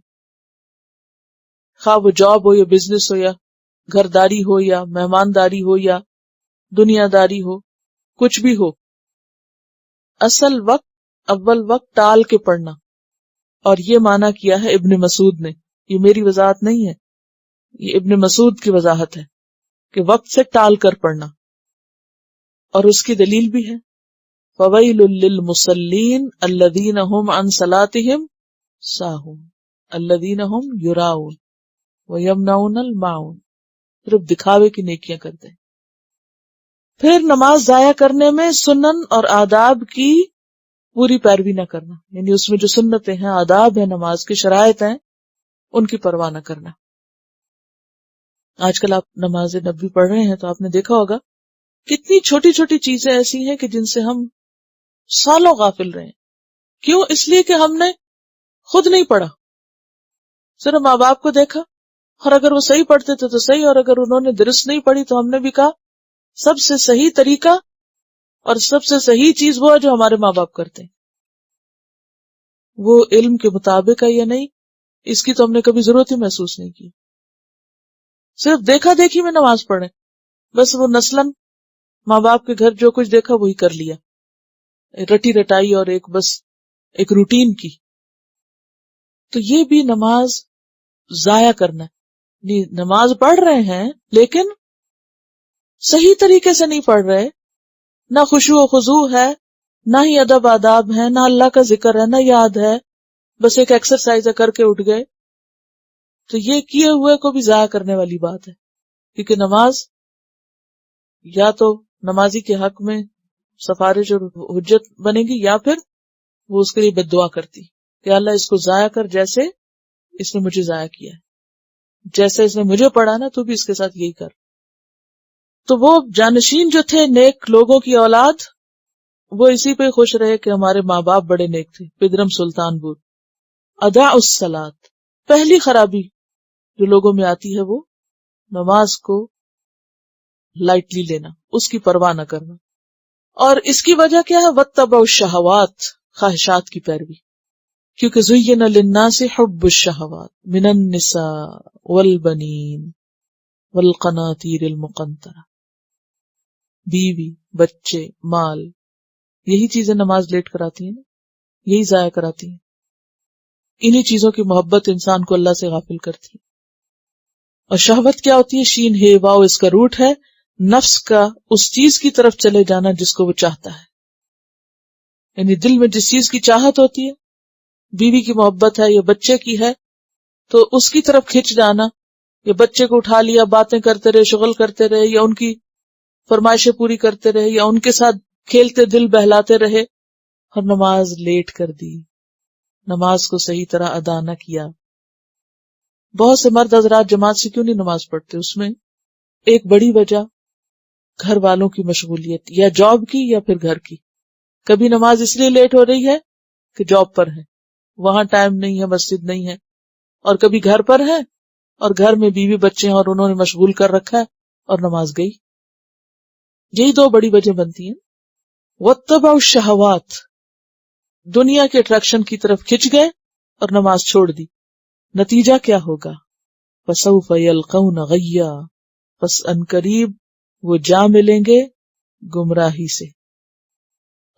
خواہ وہ جاب ہو یا بزنس ہو یا گھرداری ہو یا مہمانداری ہو یا دنیا داری ہو، کچھ بھی ہو۔ اصل وقت، اول وقت ٹال کے پڑھنا، اور یہ معنی کیا ہے ابن مسعود نے، یہ میری وضاحت نہیں ہے، یہ ابن مسعود کی وضاحت ہے کہ وقت سے ٹال کر پڑھنا، اور اس کی دلیل بھی ہے فَوَيْلٌ لِّلْمُصَلِّينَ الَّذِينَ هُمْ عَنْ صَلَاتِهِمْ سَاهُونَ الَّذِينَ هُمْ يُرَاءُونَ وَيَمْنَعُونَ الْمَاعُونَ، صرف دکھاوے کی نیکیاں کرتے ہیں۔ پھر نماز ضائع کرنے میں سنن اور آداب کی پوری پیروی نہ کرنا، یعنی اس میں جو سنتیں ہیں، آداب ہیں، نماز کی شرائط ہیں، ان کی پرواہ نہ کرنا۔ آج کل آپ نماز نبوی پڑھ رہے ہیں تو آپ نے دیکھا ہوگا کتنی چھوٹی چھوٹی چیزیں ایسی ہیں کہ جن سے ہم سالوں غافل رہے ہیں۔ کیوں؟ اس لیے کہ ہم نے خود نہیں پڑھا، صرف ماں باپ کو دیکھا، اور اگر وہ صحیح پڑھتے تھے تو صحیح، اور اگر انہوں نے درست نہیں پڑھی تو ہم نے بھی کہا سب سے صحیح طریقہ اور سب سے صحیح چیز وہ ہے جو ہمارے ماں باپ کرتے ہیں، وہ علم کے مطابق ہے یا نہیں اس کی تو ہم نے کبھی ضرورت ہی محسوس نہیں کی، صرف دیکھا دیکھی میں نماز پڑھیں۔ بس وہ نسلاً ماں باپ کے گھر جو کچھ دیکھا وہی کر لیا، رٹی رٹائی اور ایک روٹین کی. تو یہ بھی نماز ضائع کرنا ہے. نماز پڑھ رہے ہیں لیکن صحیح طریقے سے نہیں پڑھ رہے، نہ خشوع و خضوع ہے، نہ ہی ادب آداب ہے، نہ اللہ کا ذکر ہے، نہ یاد ہے، بس ایک ایکسرسائز کر کے اٹھ گئے. تو یہ کیے ہوئے کو بھی ضائع کرنے والی بات ہے، کیونکہ نماز یا تو نمازی کے حق میں سفارش اور حجت بنے گی، یا پھر وہ اس کے لیے بد دعا کرتی کہ اللہ اس کو ضائع کر جیسے اس نے مجھے ضائع کیا ہے، جیسے اس نے مجھے پڑھا نا تو بھی اس کے ساتھ یہی کر. تو وہ جانشین جو تھے نیک لوگوں کی اولاد، وہ اسی پہ خوش رہے کہ ہمارے ماں باپ بڑے نیک تھے. پدرم سلطان پور. ادا الصلاۃ، پہلی خرابی جو لوگوں میں آتی ہے وہ نماز کو لائٹلی لینا، اس کی پرواہ نہ کرنا. اور اس کی وجہ کیا ہے؟ واتبعوا الشہوات، خواہشات کی پیروی. کیونکہ زین للناس حب الشہوات من النساء والبنین والقناطیر المقنطرہ. بیوی، بچے، مال، یہی چیزیں نماز لیٹ کراتی ہیں، یہی ضائع کراتی ہیں. انہی چیزوں کی محبت انسان کو اللہ سے غافل کرتی ہے. اور شہوت کیا ہوتی ہے؟ شین ہے واو اس کا روٹ ہے، نفس کا اس چیز کی طرف چلے جانا جس کو وہ چاہتا ہے. یعنی دل میں جس چیز کی چاہت ہوتی ہے، بیوی کی محبت ہے یا بچے کی ہے، تو اس کی طرف کھنچ جانا، یا بچے کو اٹھا لیا، باتیں کرتے رہے، شغل کرتے رہے، یا ان کی فرمائشیں پوری کرتے رہے، یا ان کے ساتھ کھیلتے دل بہلاتے رہے، اور نماز لیٹ کر دی، نماز کو صحیح طرح ادا نہ کیا. بہت سے مرد حضرات جماعت سے کیوں نہیں نماز پڑھتے؟ اس میں ایک بڑی وجہ گھر والوں کی مشغولیت، یا جاب کی یا پھر گھر کی. کبھی نماز اس لیے لیٹ ہو رہی ہے کہ جاب پر ہے، وہاں ٹائم نہیں ہے، مسجد نہیں ہے، اور کبھی گھر پر ہے اور گھر میں بیوی بچے ہیں اور انہوں نے مشغول کر رکھا ہے اور نماز گئی. یہی دو بڑی وجہ بنتی ہیں. واتبعوا الشہوات، دنیا کے اٹریکشن کی طرف کھنچ گئے اور نماز چھوڑ دی. نتیجہ کیا ہوگا؟ فسوف یلقون غیا، پس ان قریب وہ جا ملیں گے گمراہی سے.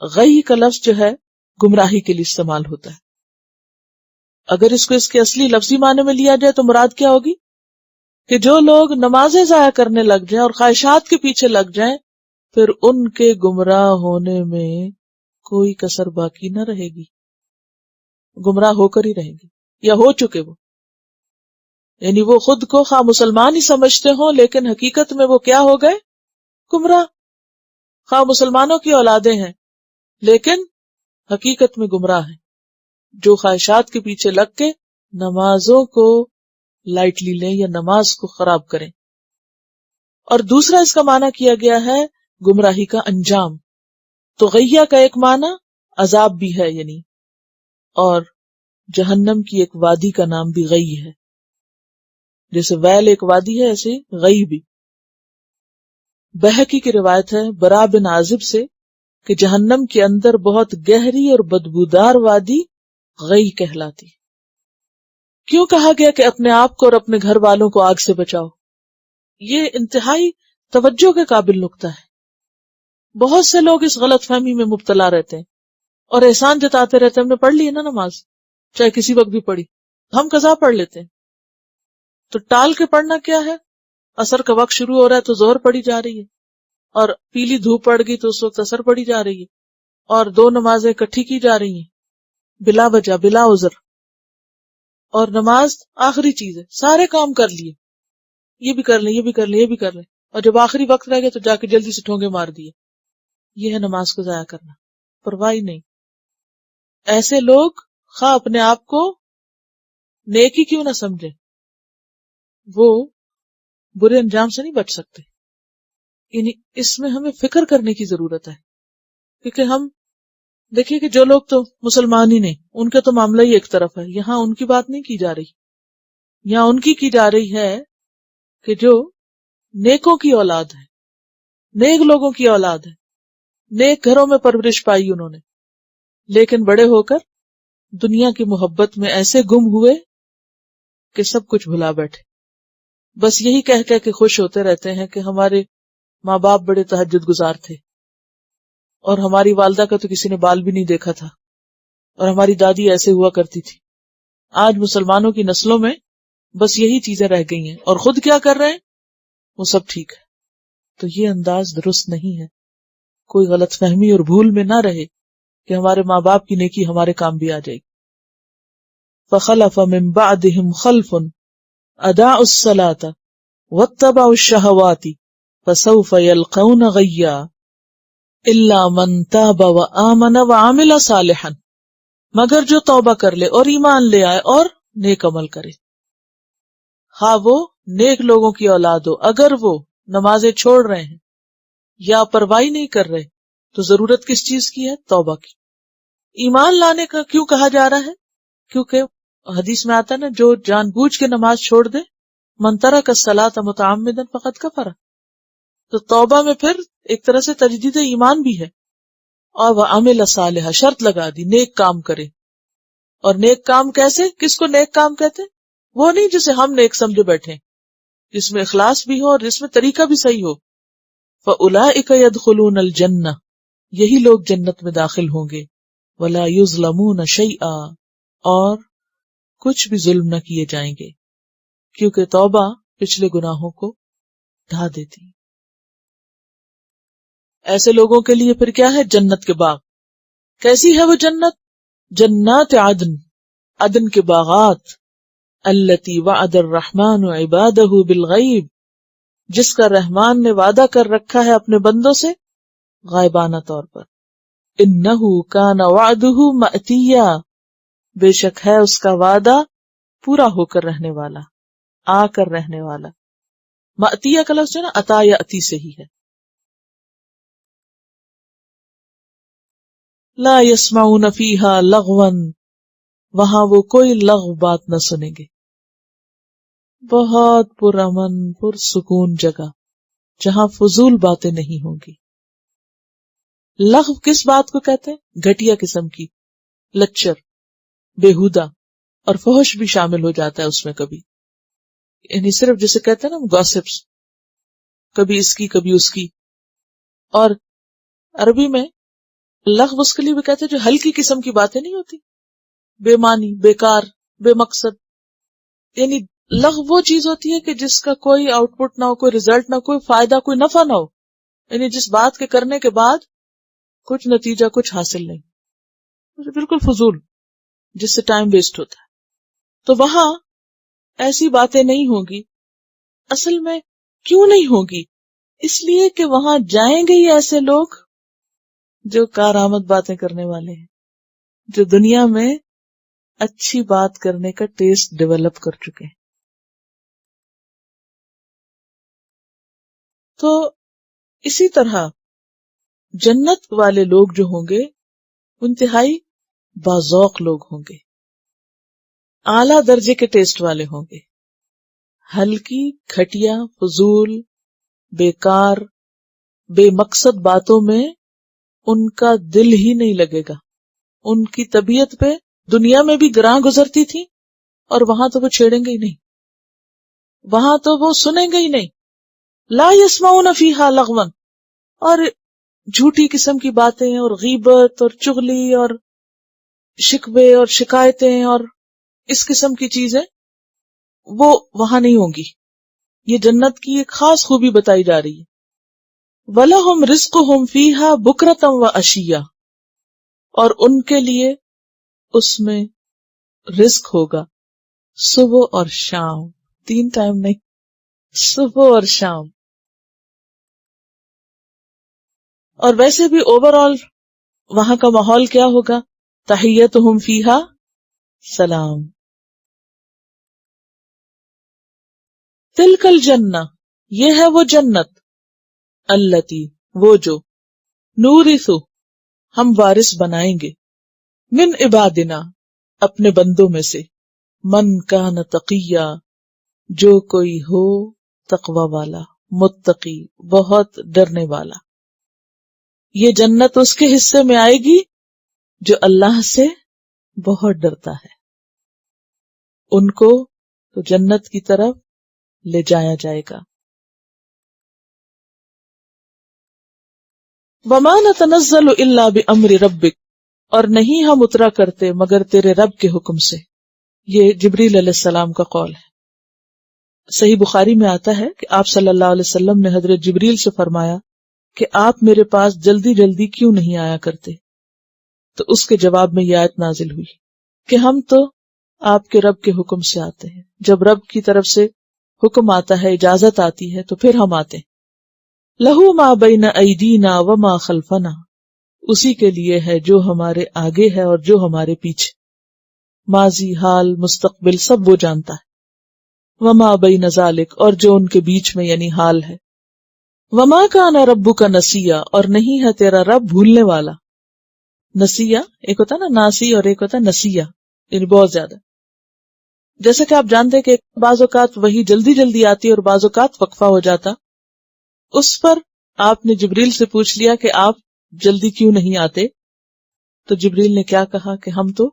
غی کا لفظ جو ہے گمراہی کے لیے استعمال ہوتا ہے. اگر اس کو اس کے اصلی لفظی معنی میں لیا جائے تو مراد کیا ہوگی؟ کہ جو لوگ نمازیں ضائع کرنے لگ جائیں اور خواہشات کے پیچھے لگ جائیں، پھر ان کے گمراہ ہونے میں کوئی کسر باقی نہ رہے گی، گمراہ ہو کر ہی رہیں گے یا ہو چکے. وہ یعنی وہ خود کو خواہ مسلمان ہی سمجھتے ہوں لیکن حقیقت میں وہ کیا ہو گئے؟ گمراہ. خواہ مسلمانوں کی اولادیں ہیں لیکن حقیقت میں گمراہ ہیں، جو خواہشات کے پیچھے لگ کے نمازوں کو لائٹلی لیں یا نماز کو خراب کریں. اور دوسرا اس کا معنی کیا گیا ہے گمراہی کا انجام. تو غیہ کا ایک معنی عذاب بھی ہے، یعنی، اور جہنم کی ایک وادی کا نام بھی غی ہے. جیسے ویل ایک وادی ہے، ایسے غی بھی. بہقی کی روایت ہے برا بن عازب سے کہ جہنم کے اندر بہت گہری اور بدبودار وادی غی کہلاتی. کیوں کہا گیا کہ اپنے آپ کو اور اپنے گھر والوں کو آگ سے بچاؤ؟ یہ انتہائی توجہ کے قابل نکتہ ہے. بہت سے لوگ اس غلط فہمی میں مبتلا رہتے ہیں اور احسان جتاتے رہتے ہیں، ہم نے پڑھ لی ہے نا نماز، چاہے کسی وقت بھی پڑھی، ہم قضا پڑھ لیتے ہیں. تو ٹال کے پڑھنا کیا ہے؟ عصر کا وقت شروع ہو رہا ہے تو ظہر پڑھی جا رہی ہے، اور پیلی دھوپ پڑ گئی تو اس وقت عصر پڑھی جا رہی ہے، اور دو نمازیں اکٹھی کی جا رہی ہیں بلا وجہ، بلا عذر. اور نماز آخری چیز ہے، سارے کام کر لیے، یہ بھی کر لیں، یہ بھی کر لیں، یہ بھی کر لیں، اور جب آخری وقت رہ گیا تو جا کے جلدی سے ٹھونگے مار دیے. یہ ہے نماز کو ضائع کرنا، پرواہ نہیں. ایسے لوگ خواہ اپنے آپ کو نیکی کیوں نہ سمجھے، وہ برے انجام سے نہیں بچ سکتے. یعنی اس میں ہمیں فکر کرنے کی ضرورت ہے، کیونکہ ہم دیکھیں کہ جو لوگ تو مسلمان ہی نہیں، ان کا تو معاملہ ہی ایک طرف ہے. یہاں ان کی بات نہیں کی جا رہی، یہاں ان کی جا رہی ہے کہ جو نیکوں کی اولاد ہے، نیک لوگوں کی اولاد ہے، نیک گھروں میں پرورش پائی انہوں نے، لیکن بڑے ہو کر دنیا کی محبت میں ایسے گم ہوئے کہ سب کچھ بھلا بیٹھے. بس یہی کہہ کہ خوش ہوتے رہتے ہیں کہ ہمارے ماں باپ بڑے تہجد گزار تھے، اور ہماری والدہ کا تو کسی نے بال بھی نہیں دیکھا تھا، اور ہماری دادی ایسے ہوا کرتی تھی. آج مسلمانوں کی نسلوں میں بس یہی چیزیں رہ گئی ہیں، اور خود کیا کر رہے ہیں وہ سب ٹھیک ہے. تو یہ انداز درست نہیں ہے. کوئی غلط فہمی اور بھول میں نہ رہے کہ ہمارے ماں باپ کی نیکی ہمارے کام بھی آ جائے گی. فخلف من بعدهم خلف اضاعوا الصلاة واتبعوا الشهوات فسوف يلقون غيا الا من تاب وآمن وعمل صالحا، مگر جو توبہ کر لے اور ایمان لے آئے اور نیک عمل کرے. ہاں وہ نیک لوگوں کی اولاد ہو، اگر وہ نمازیں چھوڑ رہے ہیں یا پرواہی نہیں کر رہے تو ضرورت کس چیز کی ہے؟ توبہ کی. ایمان لانے کا کیوں کہا جا رہا ہے؟ کیونکہ حدیث میں آتا ہے نا، جو جان بوجھ کے نماز چھوڑ دے، من ترک الصلاۃ متعمدا فقد کفر. تو توبہ میں پھر ایک طرح سے تجدید ایمان بھی ہے. اور وعمل صالحا، شرط لگا دی نیک کام کرے. اور نیک کام کیسے؟ کس کو نیک کام کہتے؟ وہ نہیں جسے ہم نیک سمجھے بیٹھے، جس میں اخلاص بھی ہو اور جس میں طریقہ بھی صحیح ہو. فَأُولَئِكَ يَدْخُلُونَ الْجَنَّةَ، یہی لوگ جنت میں داخل ہوں گے. وَلَا يُظْلَمُونَ شَيْئًا، اور کچھ بھی ظلم نہ کیے جائیں گے، کیونکہ توبہ پچھلے گناہوں کو ڈھا دیتی. ایسے لوگوں کے لیے پھر کیا ہے؟ جنت کے باغ. کیسی ہے وہ جنت؟ جنات عدن، عدن کے باغات. التی وعد الرحمن عبادہ بالغیب، جس کا رحمان نے وعدہ کر رکھا ہے اپنے بندوں سے غائبانہ طور پر. انہ کان وعدہ مأتیا، بے شک ہے اس کا وعدہ پورا ہو کر رہنے والا، آ کر رہنے والا. مأتیا کا لفظ جو ہے نا عطا یا اتی سے ہی ہے. لا يسمعون فیہا لغوا، وہاں وہ کوئی لغو بات نہ سنیں گے. بہت پرامن پرسکون جگہ جہاں فضول باتیں نہیں ہوں گی. لغو کس بات کو کہتے ہیں؟ گھٹیا قسم کی، لچر، بیہودہ، اور فحش بھی شامل ہو جاتا ہے اس میں کبھی. یعنی صرف جسے کہتے ہیں نا گاسپس، کبھی اس کی کبھی اس کی. اور عربی میں لغو اس کے لیے بھی کہتے ہیں جو ہلکی قسم کی باتیں نہیں ہوتی، بے معنی، بیکار، بے مقصد. یعنی لغو وہ چیز ہوتی ہے کہ جس کا کوئی آؤٹ پٹ نہ ہو، کوئی ریزلٹ نہ، کوئی فائدہ، کوئی نفع نہ ہو. یعنی جس بات کے کرنے کے بعد کچھ نتیجہ، کچھ حاصل نہیں، بالکل فضول، جس سے ٹائم ویسٹ ہوتا ہے. تو وہاں ایسی باتیں نہیں ہوگی. اصل میں کیوں نہیں ہوگی؟ اس لیے کہ وہاں جائیں گے ہی ایسے لوگ جو کارآمد باتیں کرنے والے ہیں، جو دنیا میں اچھی بات کرنے کا ٹیسٹ ڈیولپ کر چکے ہیں. تو اسی طرح جنت والے لوگ جو ہوں گے انتہائی باذوق لوگ ہوں گے، اعلیٰ درجے کے ٹیسٹ والے ہوں گے. ہلکی، گھٹیا، فضول، بیکار، بے مقصد باتوں میں ان کا دل ہی نہیں لگے گا. ان کی طبیعت پہ دنیا میں بھی گراں گزرتی تھی، اور وہاں تو وہ چھیڑیں گے ہی نہیں، وہاں تو وہ سنیں گے ہی نہیں. لا يسمعون فیہا لغوا، اور جھوٹی قسم کی باتیں اور غیبت اور چغلی اور شکوے اور شکایتیں اور اس قسم کی چیزیں وہ وہاں نہیں ہوں گی. یہ جنت کی ایک خاص خوبی بتائی جا رہی ہے. وَلَهُمْ رِزْقُهُمْ فِيهَا بُكْرَةً وَعَشِيًّا، اور ان کے لیے اس میں رزق ہوگا صبح اور شام، 3 ٹائم نہیں، صبح اور شام. اور ویسے بھی اوور آل وہاں کا ماحول کیا ہوگا؟ تحیتہم فیہا سلام. تلک الجنہ، یہ ہے وہ جنت، التی، وہ جو، نورث، ہم وارث بنائیں گے، من عبادنا، اپنے بندوں میں سے، من کان تقیا، جو کوئی ہو تقوی والا، متقی، بہت ڈرنے والا. یہ جنت اس کے حصے میں آئے گی جو اللہ سے بہت ڈرتا ہے. ان کو تو جنت کی طرف لے جایا جائے گا. وَمَا نَتَنَزَّلُ إِلَّا بِأَمْرِ رَبِّكَ، اور نہیں ہم اترا کرتے مگر تیرے رب کے حکم سے. یہ جبریل علیہ السلام کا قول ہے. صحیح بخاری میں آتا ہے کہ آپ صلی اللہ علیہ وسلم نے حضرت جبریل سے فرمایا کہ آپ میرے پاس جلدی جلدی کیوں نہیں آیا کرتے؟ تو اس کے جواب میں یہ آیت نازل ہوئی کہ ہم تو آپ کے رب کے حکم سے آتے ہیں. جب رب کی طرف سے حکم آتا ہے، اجازت آتی ہے، تو پھر ہم آتے ہیں. لہو ما بین ایدینا وما خلفنا، اسی کے لیے ہے جو ہمارے آگے ہے اور جو ہمارے پیچھے. ماضی، حال، مستقبل سب وہ جانتا ہے. وما بین ذالک، اور جو ان کے بیچ میں یعنی حال ہے. وما کان ربک نسیا، اور نہیں ہے تیرا رب بھولنے والا. نسیا ایک ہوتا ہے نا ناسی، اور ایک ہوتا ہے نسیا یعنی بہت زیادہ. جیسا کہ آپ جانتے ہیں کہ بعض اوقات وہی جلدی جلدی آتی اور بعض اوقات وقفہ ہو جاتا. اس پر آپ نے جبریل سے پوچھ لیا کہ آپ جلدی کیوں نہیں آتے؟ تو جبریل نے کیا کہا کہ ہم تو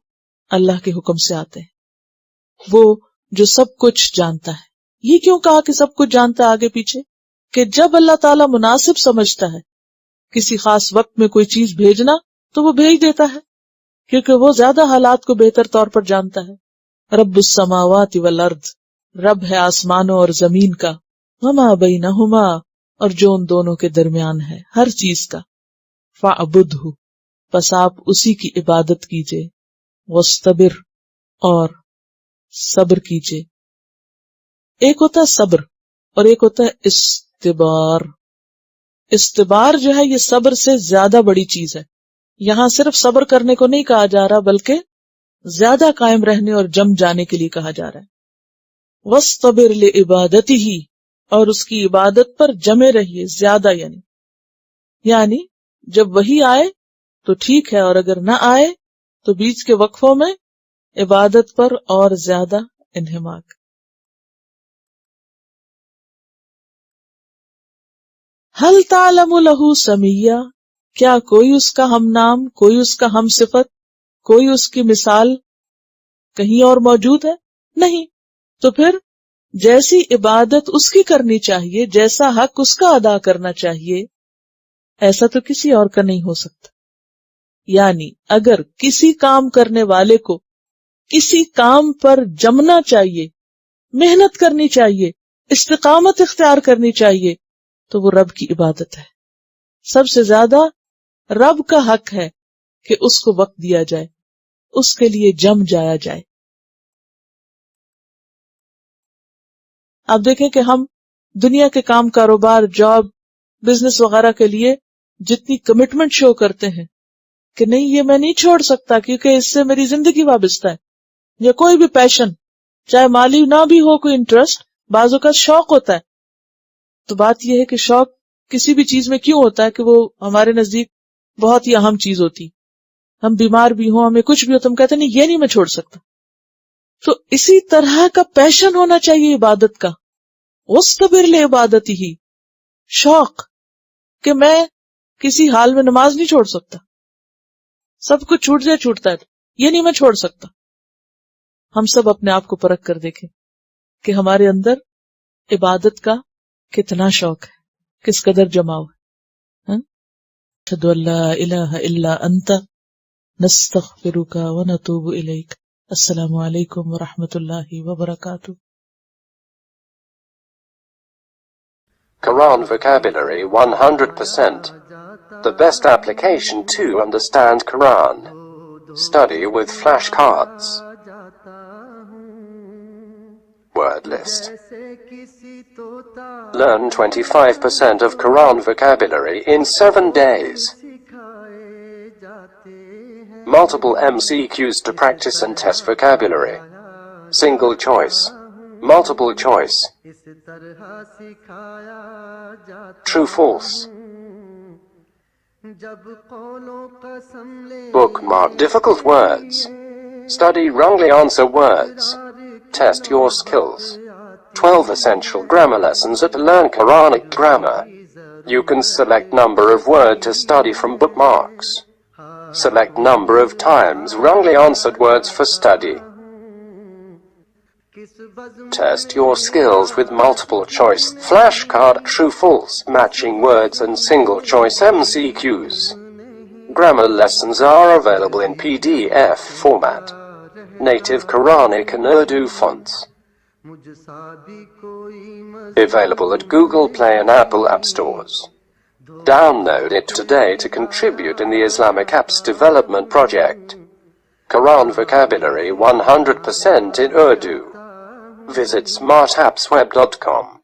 اللہ کے حکم سے آتے ہیں، وہ جو سب کچھ جانتا ہے. یہ کیوں کہا کہ سب کچھ جانتا ہے آگے پیچھے؟ کہ جب اللہ تعالیٰ مناسب سمجھتا ہے کسی خاص وقت میں کوئی چیز بھیجنا تو وہ بھیج دیتا ہے، کیونکہ وہ زیادہ حالات کو بہتر طور پر جانتا ہے. رب السماوات والارض، رب ہے آسمانوں اور زمین کا. وما بینہما، اور جو ان دونوں کے درمیان ہے ہر چیز کا. فاعبدہ، پس آپ اسی کی عبادت کیجئے. واصطبر، اور صبر کیجئے. ایک ہوتا ہے صبر اور ایک ہوتا ہے استبار. استبار جو ہے یہ صبر سے زیادہ بڑی چیز ہے. یہاں صرف صبر کرنے کو نہیں کہا جا رہا بلکہ زیادہ قائم رہنے اور جم جانے کے لیے کہا جا رہا ہے. واصطبر لعبادتہ، اور اس کی عبادت پر جمے رہیے زیادہ. یعنی جب وہی آئے تو ٹھیک ہے، اور اگر نہ آئے تو بیچ کے وقفوں میں عبادت پر اور زیادہ انہماک. ہل تعلم لہ سمیہ، کیا کوئی اس کا ہم نام، کوئی اس کا ہم صفت، کوئی اس کی مثال کہیں اور موجود ہے؟ نہیں. تو پھر جیسی عبادت اس کی کرنی چاہیے، جیسا حق اس کا ادا کرنا چاہیے، ایسا تو کسی اور کا نہیں ہو سکتا. یعنی اگر کسی کام کرنے والے کو کسی کام پر جمنا چاہیے، محنت کرنی چاہیے، استقامت اختیار کرنی چاہیے، تو وہ رب کی عبادت ہے. سب سے زیادہ رب کا حق ہے کہ اس کو وقت دیا جائے، اس کے لیے جم جایا جائے. آپ دیکھیں کہ ہم دنیا کے کام، کاروبار، جاب، بزنس وغیرہ کے لیے جتنی کمٹمنٹ شو کرتے ہیں کہ نہیں یہ میں نہیں چھوڑ سکتا کیونکہ اس سے میری زندگی وابستہ ہے، یا کوئی بھی پیشن چاہے مالی نہ بھی ہو، کوئی انٹرسٹ، بعضوں کا شوق ہوتا ہے. تو بات یہ ہے کہ شوق کسی بھی چیز میں کیوں ہوتا ہے کہ وہ ہمارے نزدیک بہت ہی اہم چیز ہوتی. ہم بیمار بھی ہوں، ہمیں کچھ بھی ہو، تو ہم کہتے ہیں نہیں یہ نہیں میں چھوڑ سکتا. تو اسی طرح کا پیشن ہونا چاہیے عبادت کا. واصطبر لعبادتہ، شوق کہ میں کسی حال میں نماز نہیں چھوڑ سکتا، سب کچھ چھوٹ جائے چھوٹتا ہے، یہ نہیں میں چھوڑ سکتا. ہم سب اپنے آپ کو پرکھ کر دیکھیں کہ ہمارے اندر عبادت کا کتنا شوق ہے، کس قدر جماؤ ہے. اشہد ان لا الہ الا انت نستغفرک ونتوب الیک. السلام علیکم ورحمۃ اللہ وبرکاتہ. Quran vocabulary 100%. The best application to understand Quran. Study with flashcards. Word list. Learn 25% of Quran vocabulary in 7 days. Multiple MCQs to practice and test vocabulary. Single choice. Multiple choice. True, false. Bookmark difficult words. Study wrongly answer words. Test your skills. 12 essential grammar lessons at Learn Quranic Grammar. You can select number of word to study from bookmarks. Select number of times wrongly answered words for study. Test your skills with multiple choice, flashcard, true-false, matching words and single choice MCQs. Grammar lessons are available in PDF format. Native Quranic and Urdu fonts. Available at Google Play and Apple App Stores. Download it today to contribute in the Islamic Apps Development Project. Quran vocabulary 100% in Urdu. Visit smartappsweb.com.